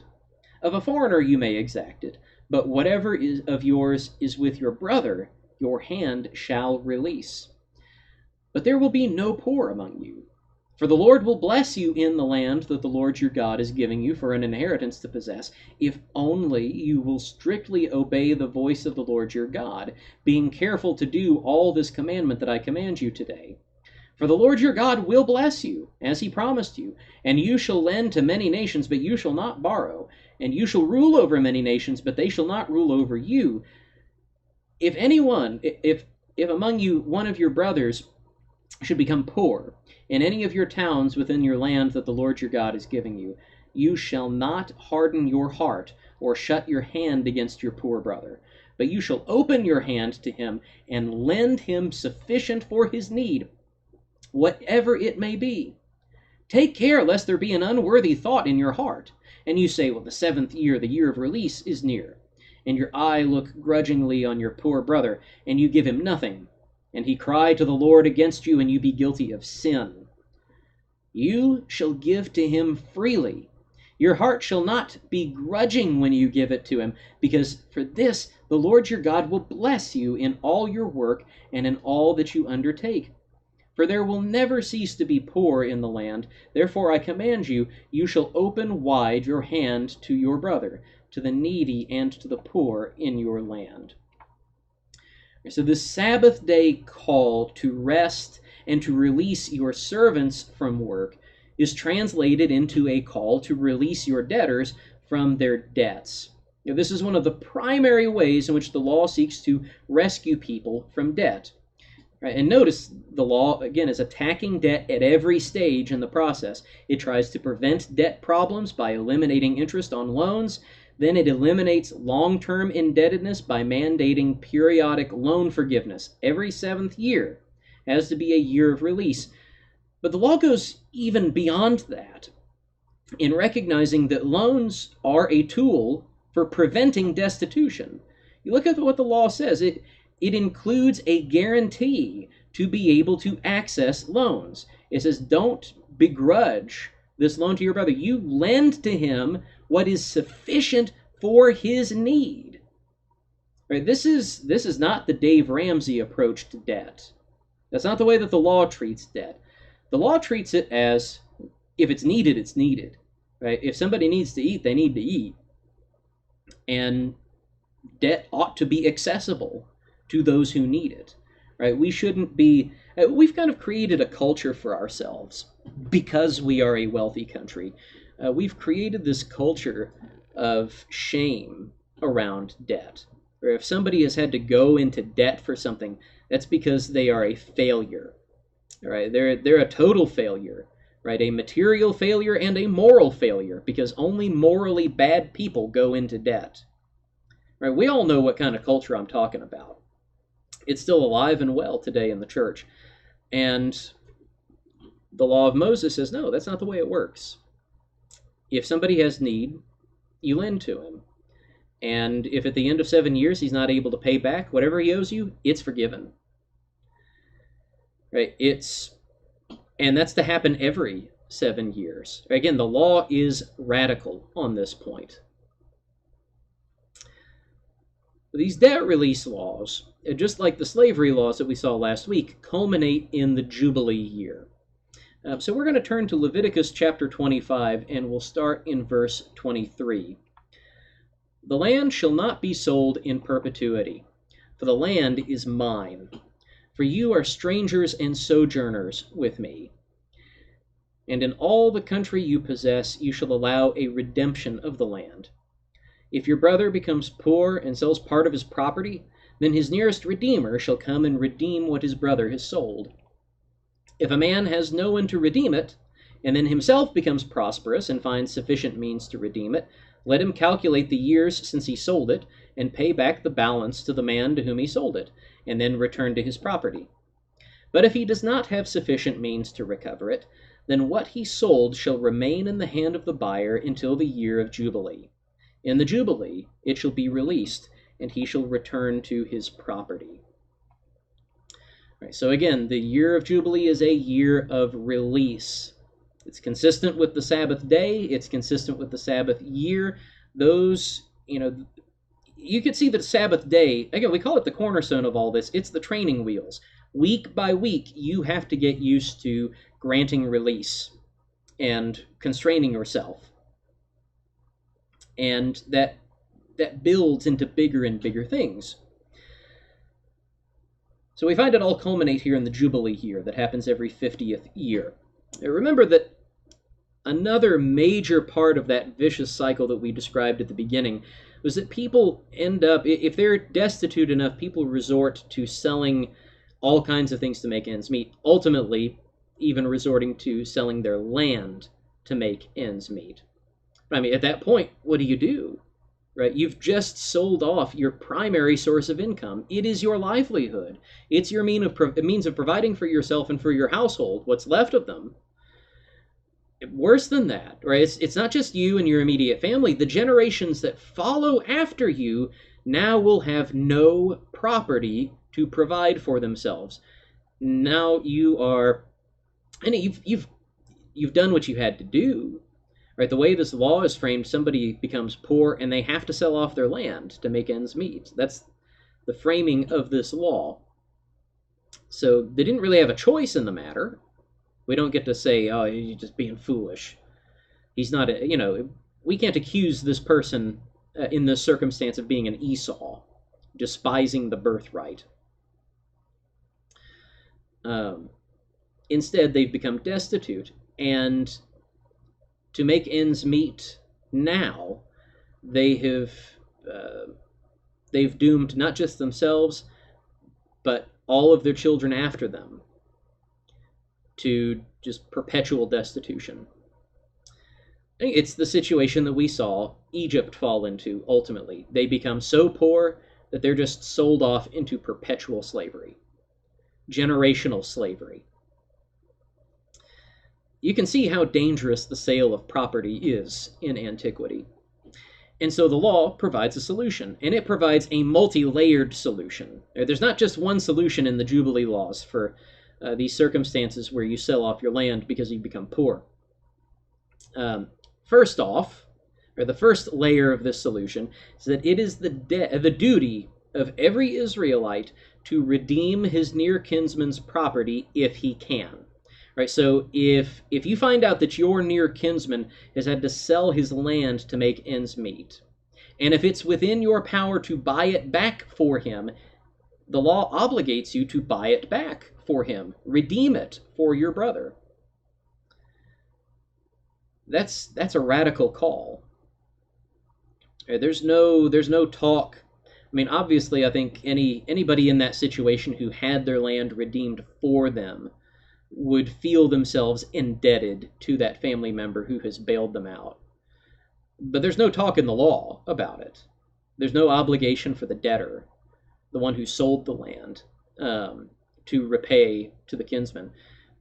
Of a foreigner you may exact it, but whatever is of yours is with your brother, your hand shall release. But there will be no poor among you. For the Lord will bless you in the land that the Lord your God is giving you for an inheritance to possess, if only you will strictly obey the voice of the Lord your God, being careful to do all this commandment that I command you today. For the Lord your God will bless you, as he promised you, and you shall lend to many nations, but you shall not borrow, and you shall rule over many nations, but they shall not rule over you. If among you one of your brothers should become poor in any of your towns within your land that the Lord your God is giving you, you shall not harden your heart or shut your hand against your poor brother, but you shall open your hand to him and lend him sufficient for his need, whatever it may be. Take care lest there be an unworthy thought in your heart, and you say, well, the 7th year, the year of release, is near, and your eye look grudgingly on your poor brother, and you give him nothing, and he cry to the Lord against you, and you be guilty of sin. You shall give to him freely. Your heart shall not be grudging when you give it to him, because for this the Lord your God will bless you in all your work and in all that you undertake. For there will never cease to be poor in the land. Therefore I command you, you shall open wide your hand to your brother, to the needy and to the poor in your land. So the Sabbath day call to rest and to release your servants from work is translated into a call to release your debtors from their debts. Now, this is one of the primary ways in which the law seeks to rescue people from debt. Right? And notice the law, again, is attacking debt at every stage in the process. It tries to prevent debt problems by eliminating interest on loans. Then it eliminates long-term indebtedness by mandating periodic loan forgiveness. Every 7th year has to be a year of release. But the law goes even beyond that in recognizing that loans are a tool for preventing destitution. You look at what the law says. It includes a guarantee to be able to access loans. It says, don't begrudge this loan to your brother. You lend to him what is sufficient for his need. Right? This is not the Dave Ramsey approach to debt. That's not the way that the law treats debt. The law treats it as, if it's needed, it's needed. Right? If somebody needs to eat, they need to eat. And debt ought to be accessible to those who need it, right? We shouldn't be, we've kind of created a culture for ourselves because we are a wealthy country. We've created this culture of shame around debt. Or if somebody has had to go into debt for something, that's because they are a failure, right? They're a total failure, right? A material failure and a moral failure, because only morally bad people go into debt. Right? We all know what kind of culture I'm talking about. It's still alive and well today in the church. And the law of Moses says, no, that's not the way it works. If somebody has need, you lend to him. And if at the end of 7 years he's not able to pay back whatever he owes you, it's forgiven. Right? And that's to happen every 7 years. Again, the law is radical on this point. These debt release laws, just like the slavery laws that we saw last week, culminate in the Jubilee year. So we're going to turn to Leviticus chapter 25, and we'll start in verse 23. The land shall not be sold in perpetuity, for the land is mine. For you are strangers and sojourners with me. And in all the country you possess, you shall allow a redemption of the land. If your brother becomes poor and sells part of his property, then his nearest redeemer shall come and redeem what his brother has sold. If a man has no one to redeem it, and then himself becomes prosperous and finds sufficient means to redeem it, let him calculate the years since he sold it, and pay back the balance to the man to whom he sold it, and then return to his property. But if he does not have sufficient means to recover it, then what he sold shall remain in the hand of the buyer until the year of Jubilee. In the Jubilee it shall be released, and he shall return to his property. Right, so again, the year of Jubilee is a year of release. It's consistent with the Sabbath day. It's consistent with the Sabbath year. Those, you could see that Sabbath day, again, we call it the cornerstone of all this. It's the training wheels. Week by week, you have to get used to granting release and constraining yourself. And that builds into bigger and bigger things. So we find it all culminate here in the Jubilee year that happens every 50th year. Now remember that another major part of that vicious cycle that we described at the beginning was that people end up, if they're destitute enough, people resort to selling all kinds of things to make ends meet, ultimately even resorting to selling their land to make ends meet. I mean, at that point, what do? Right? You've just sold off your primary source of income. It is your livelihood. It's your means of providing for yourself and for your household, what's left of them. Worse than that, right? It's not just you and your immediate family. The generations that follow after you now will have no property to provide for themselves. Now you are, and you've done what you had to do, right? The way this law is framed, somebody becomes poor and they have to sell off their land to make ends meet. That's the framing of this law. So they didn't really have a choice in the matter. We don't get to say, oh, you're just being foolish. He's not, we can't accuse this person in this circumstance of being an Esau, despising the birthright. Instead, they've become destitute, and to make ends meet now, they've doomed not just themselves, but all of their children after them to just perpetual destitution. It's the situation that we saw Egypt fall into ultimately. They become so poor that they're just sold off into perpetual slavery, generational slavery. You can see how dangerous the sale of property is in antiquity. And so the law provides a solution, and it provides a multi-layered solution. There's not just one solution in the Jubilee laws for these circumstances where you sell off your land because you become poor. First off, or the first layer of this solution, is that it is the duty of every Israelite to redeem his near kinsman's property if he can. Right, so if you find out that your near kinsman has had to sell his land to make ends meet, and if it's within your power to buy it back for him, the law obligates you to buy it back for him, redeem it for your brother. That's a radical call. There's no talk. I mean, obviously, I think anybody in that situation who had their land redeemed for them would feel themselves indebted to that family member who has bailed them out. But there's no talk in the law about it. There's no obligation for the debtor, the one who sold the land, to repay to the kinsman.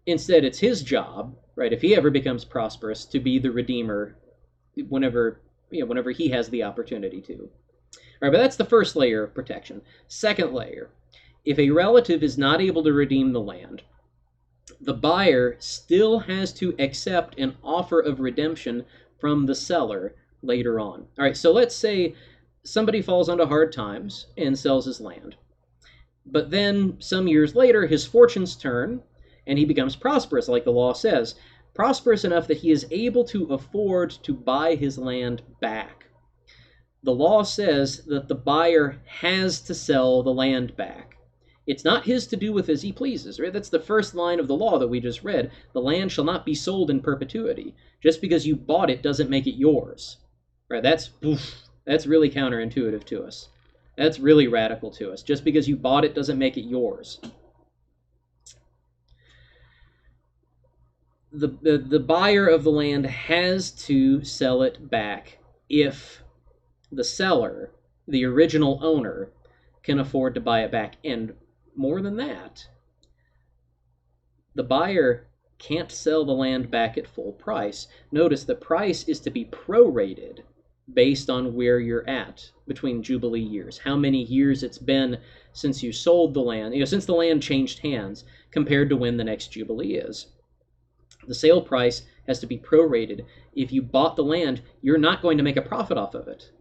Instead, it's his job, right, if he ever becomes prosperous, to be the redeemer whenever he has the opportunity to. All right, but that's the first layer of protection. Second layer, if a relative is not able to redeem the land, the buyer still has to accept an offer of redemption from the seller later on. All right, so let's say somebody falls onto hard times and sells his land. But then some years later, his fortunes turn and he becomes prosperous, like the law says, prosperous enough that he is able to afford to buy his land back. The law says that the buyer has to sell the land back. It's not his to do with as he pleases, right? That's the first line of the law that we just read. The land shall not be sold in perpetuity. Just because you bought it doesn't make it yours. Right? That's really counterintuitive to us. That's really radical to us. Just because you bought it doesn't make it yours. The buyer of the land has to sell it back if the seller, the original owner, can afford to buy it back. And more than that, the buyer can't sell the land back at full price. Notice the price is to be prorated based on where you're at between Jubilee years, how many years it's been since you sold the land, since the land changed hands compared to when the next Jubilee is. The sale price has to be prorated. If you bought the land, you're not going to make a profit off of it.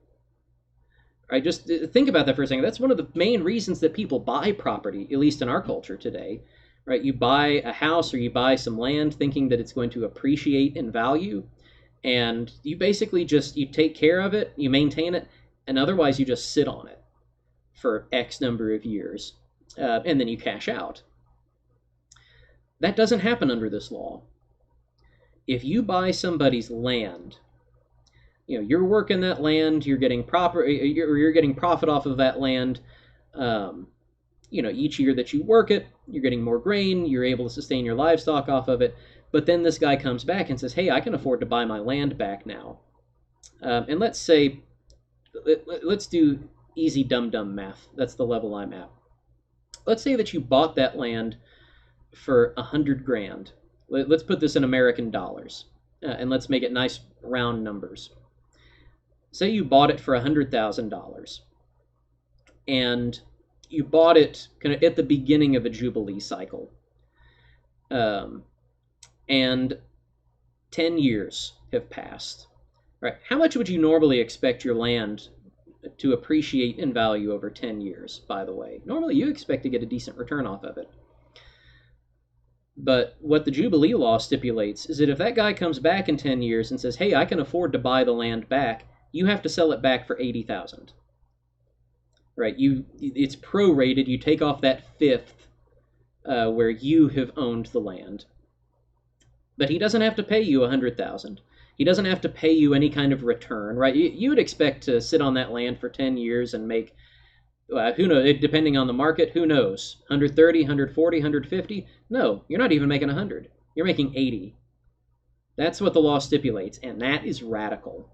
Right? Just think about that for a second. That's one of the main reasons that people buy property, at least in our culture today. Right? You buy a house or you buy some land thinking that it's going to appreciate in value, and you basically you take care of it, you maintain it, and otherwise you just sit on it for X number of years. and then you cash out. That doesn't happen under this law. If you buy somebody's land, you're working that land, you're getting you're getting profit off of that land. Each year that you work it, you're getting more grain, you're able to sustain your livestock off of it. But then this guy comes back and says, hey, I can afford to buy my land back now. And let's say, let's do easy dumb math. That's the level I'm at. Let's say that you bought that land for $100,000. Let's put this in American dollars, and let's make it nice round numbers. Say you bought it for $100,000, and you bought it kind of at the beginning of a Jubilee cycle, and 10 years have passed. Right? How much would you normally expect your land to appreciate in value over 10 years, by the way? Normally you expect to get a decent return off of it. But what the Jubilee law stipulates is that if that guy comes back in 10 years and says, hey, I can afford to buy the land back, you have to sell it back for $80,000. Right? It's prorated. You take off that fifth where you have owned the land. But he doesn't have to pay you $100,000. He doesn't have to pay you any kind of return, right? You would expect to sit on that land for 10 years and make, who knows, depending on the market, who knows, 130, 140, 150? No, you're not even making 100. You're making 80. That's what the law stipulates, and that is radical.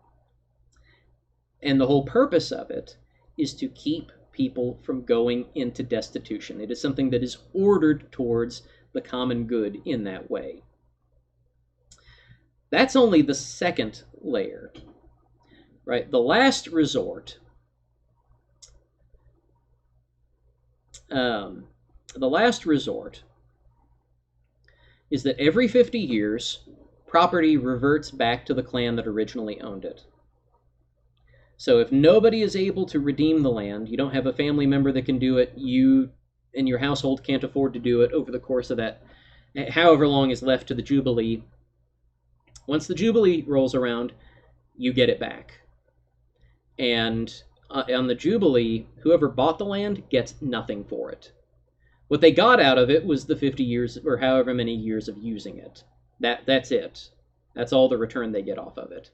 And the whole purpose of it is to keep people from going into destitution. It is something that is ordered towards the common good in that way. That's only the second layer, right? The last resort, is that every 50 years, property reverts back to the clan that originally owned it. So if nobody is able to redeem the land, you don't have a family member that can do it, you and your household can't afford to do it over the course of that, however long is left to the Jubilee. Once the Jubilee rolls around, you get it back. And on the Jubilee, whoever bought the land gets nothing for it. What they got out of it was the 50 years or however many years of using it. That's it. That's all the return they get off of it.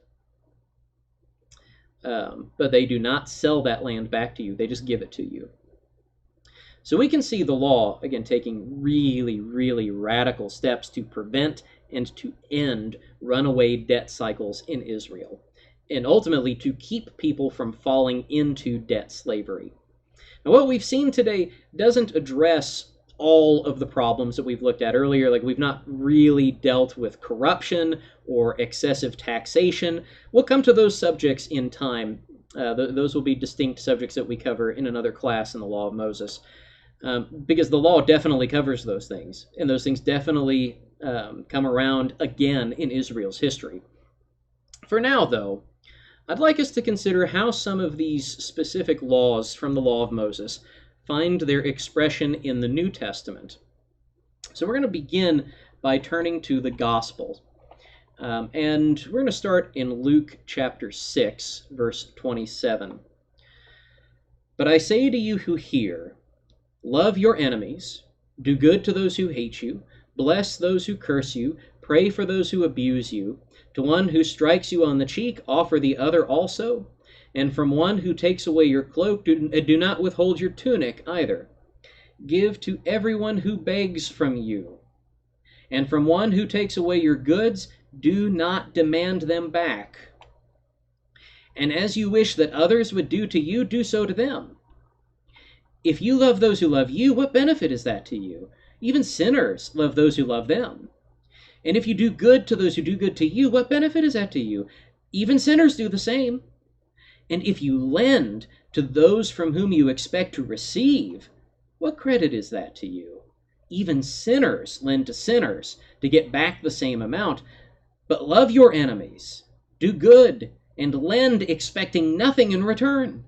But they do not sell that land back to you. They just give it to you. So we can see the law, again, taking really, really radical steps to prevent and to end runaway debt cycles in Israel, and ultimately to keep people from falling into debt slavery. Now, what we've seen today doesn't address all of the problems that we've looked at earlier. Like, we've not really dealt with corruption or excessive taxation. We'll come to those subjects in time. Those will be distinct subjects that we cover in another class in the Law of Moses, because the law definitely covers those things, and those things definitely come around again in Israel's history. For now, though, I'd like us to consider how some of these specific laws from the Law of Moses find their expression in the New Testament. So we're going to begin by turning to the Gospel. And we're going to start in Luke chapter 6, verse 27. But I say to you who hear, love your enemies, do good to those who hate you, bless those who curse you, pray for those who abuse you. To one who strikes you on the cheek, offer the other also. And from one who takes away your cloak, do not withhold your tunic either. Give to everyone who begs from you. And from one who takes away your goods, do not demand them back. And as you wish that others would do to you, do so to them. If you love those who love you, what benefit is that to you? Even sinners love those who love them. And if you do good to those who do good to you, what benefit is that to you? Even sinners do the same. And if you lend to those from whom you expect to receive, what credit is that to you? Even sinners lend to sinners to get back the same amount. But love your enemies, do good, and lend expecting nothing in return.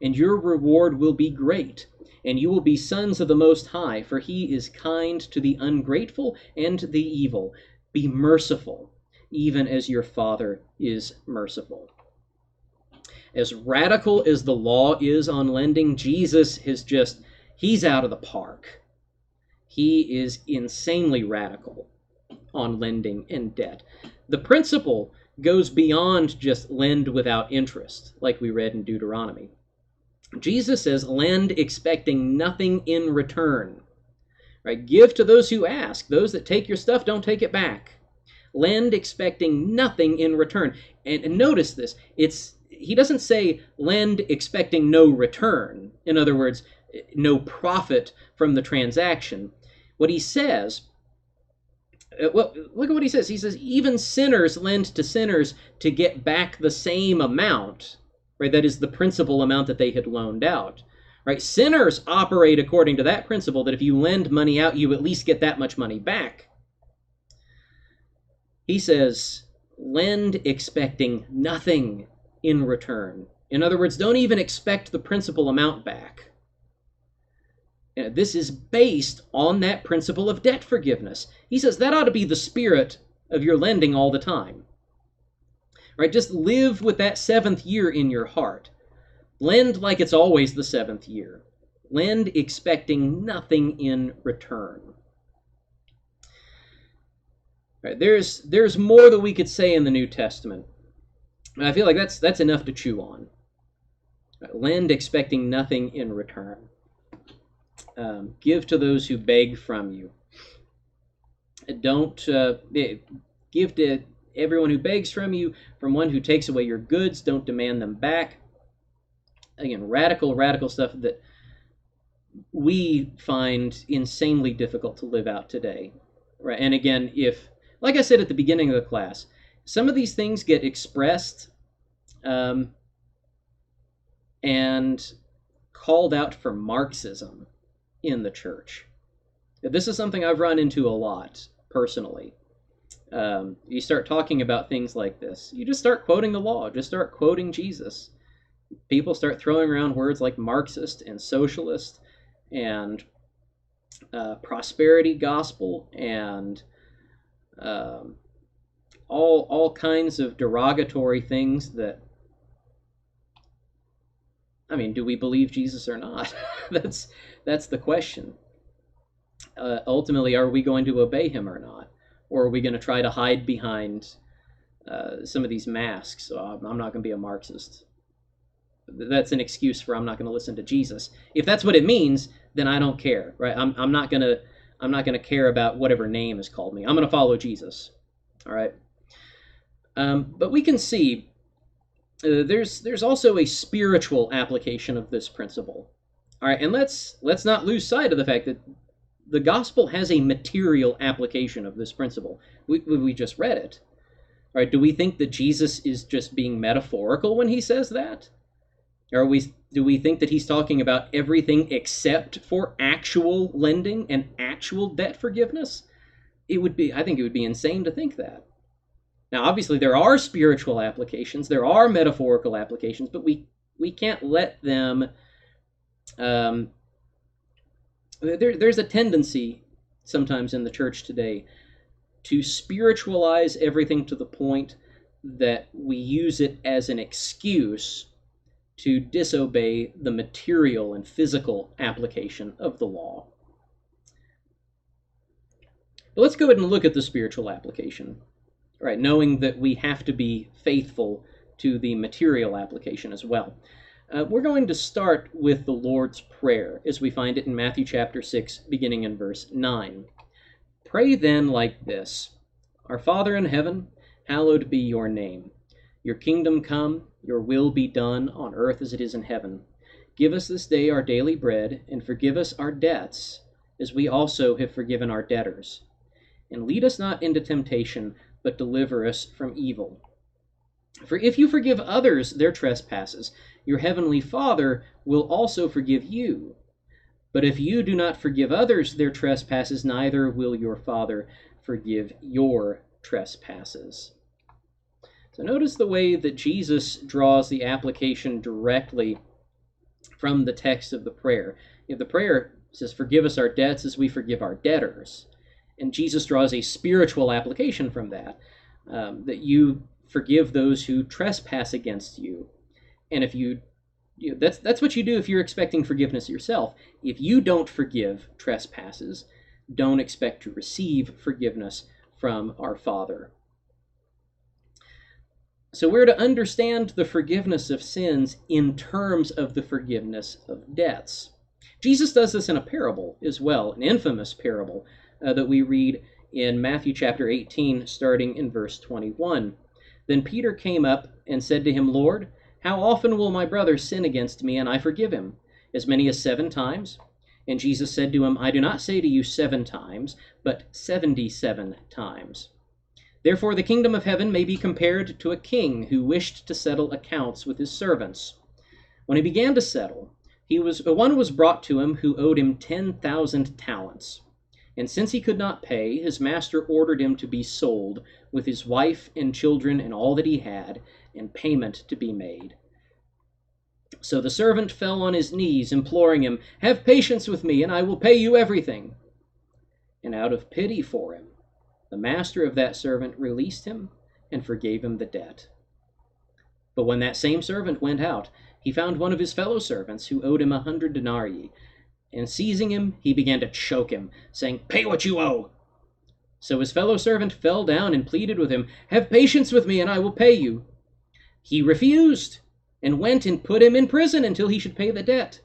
And your reward will be great, and you will be sons of the Most High, for he is kind to the ungrateful and the evil. Be merciful, even as your Father is merciful. As radical as the law is on lending, Jesus has just he's out of the park. He is insanely radical on lending and debt. The principle goes beyond just lend without interest, like we read in Deuteronomy. Jesus says, lend expecting nothing in return. Right? Give to those who ask. Those that take your stuff, don't take it back. Lend expecting nothing in return. And notice this. He doesn't say lend expecting no return. In other words, no profit from the transaction. What he says, well, look at what he says. He says, even sinners lend to sinners to get back the same amount. Right? That is the principal amount that they had loaned out. Right? Sinners operate according to that principle that if you lend money out, you at least get that much money back. He says, lend expecting nothing in return. In other words, don't even expect the principal amount back. This is based on that principle of debt forgiveness. He says that ought to be the spirit of your lending all the time. Right? Just live with that seventh year in your heart. Lend like it's always the seventh year. Lend expecting nothing in return. Right, there's more that we could say in the New Testament. And I feel like that's enough to chew on. Right, lend expecting nothing in return. Give to those who beg from you. Don't give to everyone who begs from you. From one who takes away your goods, don't demand them back. Again, radical stuff that we find insanely difficult to live out today. Right? And again, like I said at the beginning of the class, some of these things get expressed and called out for Marxism in the church. This is something I've run into a lot personally. You start talking about things like this. You just start quoting the law. Just start quoting Jesus. People start throwing around words like Marxist and socialist and prosperity gospel and all kinds of derogatory things that, I mean, do we believe Jesus or not? That's the question. Ultimately, are we going to obey him or not? Or are we going to try to hide behind some of these masks? So I'm not going to be a Marxist. That's an excuse for I'm not going to listen to Jesus. If that's what it means, then I don't care, right? I'm not going to care about whatever name is called me. I'm going to follow Jesus. All right. But we can see there's also a spiritual application of this principle. All right, and let's not lose sight of the fact that the gospel has a material application of this principle. We just read it. All right, do we think that Jesus is just being metaphorical when he says that? Or do we think that he's talking about everything except for actual lending and actual debt forgiveness? I think it would be insane to think that. Now, obviously, there are spiritual applications, there are metaphorical applications, but we can't let them. There's a tendency sometimes in the church today to spiritualize everything to the point that we use it as an excuse to disobey the material and physical application of the law. But let's go ahead and look at the spiritual application, right? Knowing that we have to be faithful to the material application as well. We're going to start with the Lord's Prayer, as we find it in Matthew chapter 6, beginning in verse 9. Pray then like this: Our Father in heaven, hallowed be your name. Your kingdom come, your will be done on earth as it is in heaven. Give us this day our daily bread, and forgive us our debts, as we also have forgiven our debtors. And lead us not into temptation, but deliver us from evil. For if you forgive others their trespasses, your heavenly Father will also forgive you. But if you do not forgive others their trespasses, neither will your Father forgive your trespasses. So notice the way that Jesus draws the application directly from the text of the prayer. The prayer says, forgive us our debts as we forgive our debtors. And Jesus draws a spiritual application from that, that you forgive those who trespass against you. And if you That's what you do if you're expecting forgiveness yourself. If you don't forgive trespasses, don't expect to receive forgiveness from our Father. So we're to understand the forgiveness of sins in terms of the forgiveness of debts. Jesus does this in a parable as well, an infamous parable that we read in Matthew chapter 18, starting in verse 21. Then Peter came up and said to him, Lord, how often will my brother sin against me and I forgive him? As many as 7 times? And Jesus said to him, I do not say to you 7 times, but 77 times. Therefore the kingdom of heaven may be compared to a king who wished to settle accounts with his servants. When he began to settle, one was brought to him who owed him 10,000 talents. And since he could not pay, his master ordered him to be sold, with his wife and children and all that he had, and payment to be made. So the servant fell on his knees, imploring him, Have patience with me, and I will pay you everything. And out of pity for him, the master of that servant released him and forgave him the debt. But when that same servant went out, he found one of his fellow servants who owed him 100 denarii. And seizing him, he began to choke him, saying, Pay what you owe. So his fellow servant fell down and pleaded with him, Have patience with me, and I will pay you. He refused, and went and put him in prison until he should pay the debt.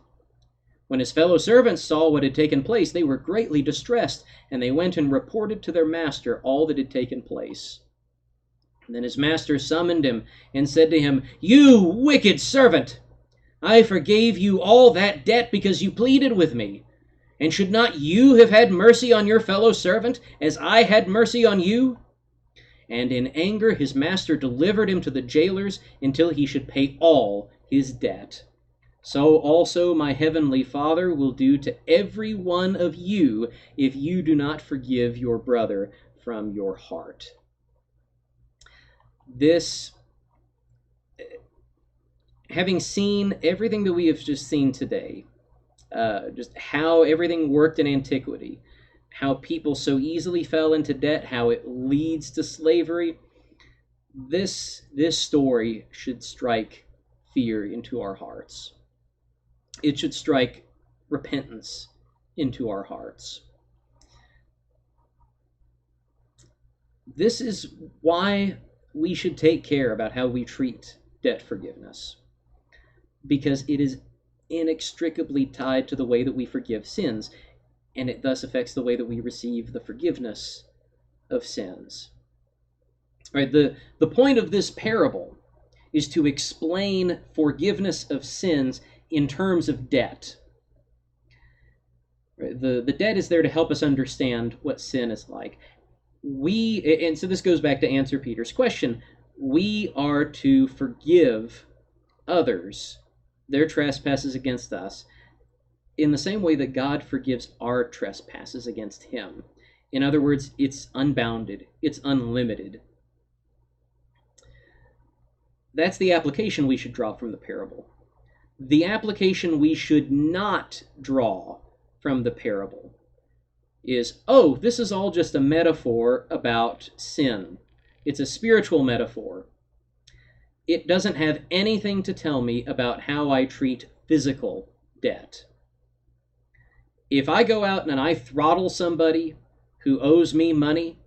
When his fellow servants saw what had taken place, they were greatly distressed, and they went and reported to their master all that had taken place. Then his master summoned him and said to him, You wicked servant! I forgave you all that debt because you pleaded with me. And should not you have had mercy on your fellow servant, as I had mercy on you? And in anger his master delivered him to the jailers until he should pay all his debt. So also my heavenly Father will do to every one of you if you do not forgive your brother from your heart. This, having seen everything that we have just seen today, just how everything worked in antiquity, how people so easily fell into debt, how it leads to slavery, this story should strike fear into our hearts. It should strike repentance into our hearts. This is why we should take care about how we treat debt forgiveness, because it is inextricably tied to the way that we forgive sins, and it thus affects the way that we receive the forgiveness of sins. Right, the point of this parable is to explain forgiveness of sins in terms of debt. Right, the debt is there to help us understand what sin is like. And so this goes back to answer Peter's question. We are to forgive others their trespasses against us in the same way that God forgives our trespasses against him. In other words, it's unbounded, it's unlimited. That's the application we should draw from the parable. The application we should not draw from the parable is, oh, this is all just a metaphor about sin. It's a spiritual metaphor. It doesn't have anything to tell me about how I treat physical debt. If I go out and I throttle somebody who owes me money,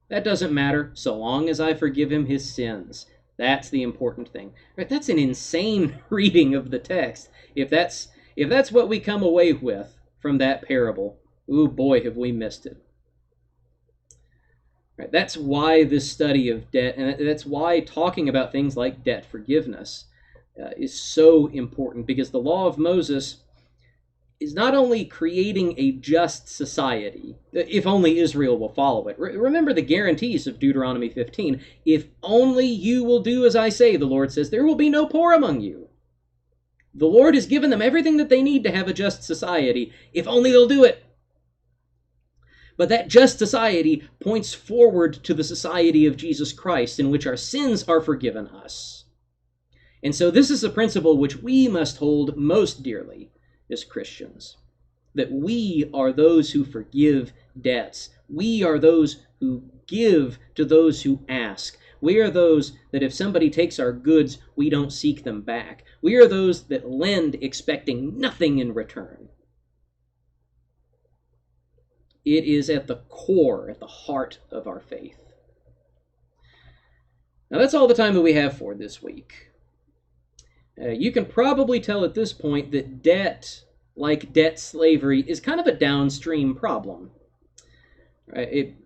that doesn't matter so long as I forgive him his sins. That's the important thing. Right? That's an insane reading of the text. If that's what we come away with from that parable, ooh boy, have we missed it. Right? That's why this study of debt, and that's why talking about things like debt forgiveness is so important, because the law of Moses is not only creating a just society, if only Israel will follow it. Remember the guarantees of Deuteronomy 15. If only you will do as I say, the Lord says, there will be no poor among you. The Lord has given them everything that they need to have a just society, if only they'll do it. But that just society points forward to the society of Jesus Christ, in which our sins are forgiven us. And so this is a principle which we must hold most dearly as Christians, that we are those who forgive debts. We are those who give to those who ask. We are those that if somebody takes our goods, we don't seek them back. We are those that lend expecting nothing in return. It is at the core, at the heart of our faith. Now, that's all the time that we have for this week. You can probably tell at this point that debt, like debt slavery, is kind of a downstream problem. Right?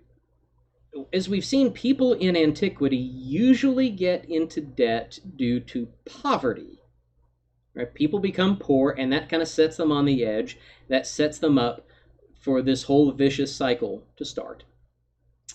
As we've seen, people in antiquity usually get into debt due to poverty. Right? People become poor, and that kind of sets them on the edge. That sets them up for this whole vicious cycle to start.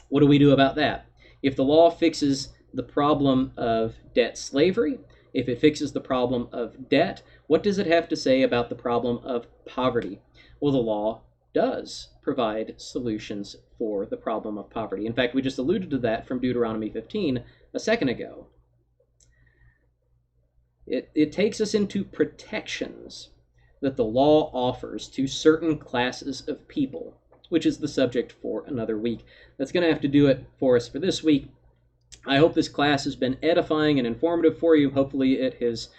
What do we do about that? If the law fixes the problem of debt slavery, if it fixes the problem of debt, what does it have to say about the problem of poverty? Well, the law does provide solutions for the problem of poverty. In fact, we just alluded to that from Deuteronomy 15 a second ago. It takes us into protections that the law offers to certain classes of people, which is the subject for another week. That's going to have to do it for us for this week. I hope this class has been edifying and informative for you. Hopefully it has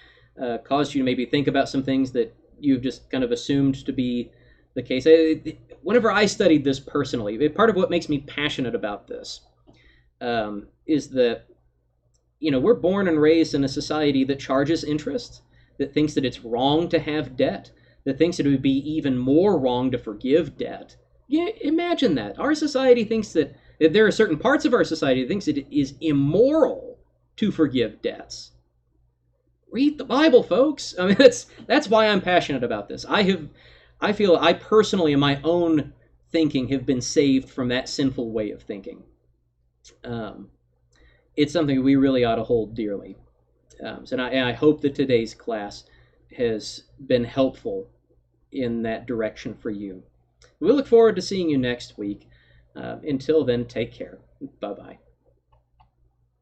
caused you to maybe think about some things that you've just kind of assumed to be the case. Whenever I studied this personally, part of what makes me passionate about this is that, we're born and raised in a society that charges interest, that thinks that it's wrong to have debt, that thinks that it would be even more wrong to forgive debt. Yeah, imagine that. Our society thinks that there are certain parts of our society that thinks it is immoral to forgive debts. Read the Bible, folks. I mean, that's why I'm passionate about this. I feel I personally, in my own thinking, have been saved from that sinful way of thinking. It's something we really ought to hold dearly. And I hope that today's class has been helpful in that direction for you. We look forward to seeing you next week. Until then, take care. Bye-bye.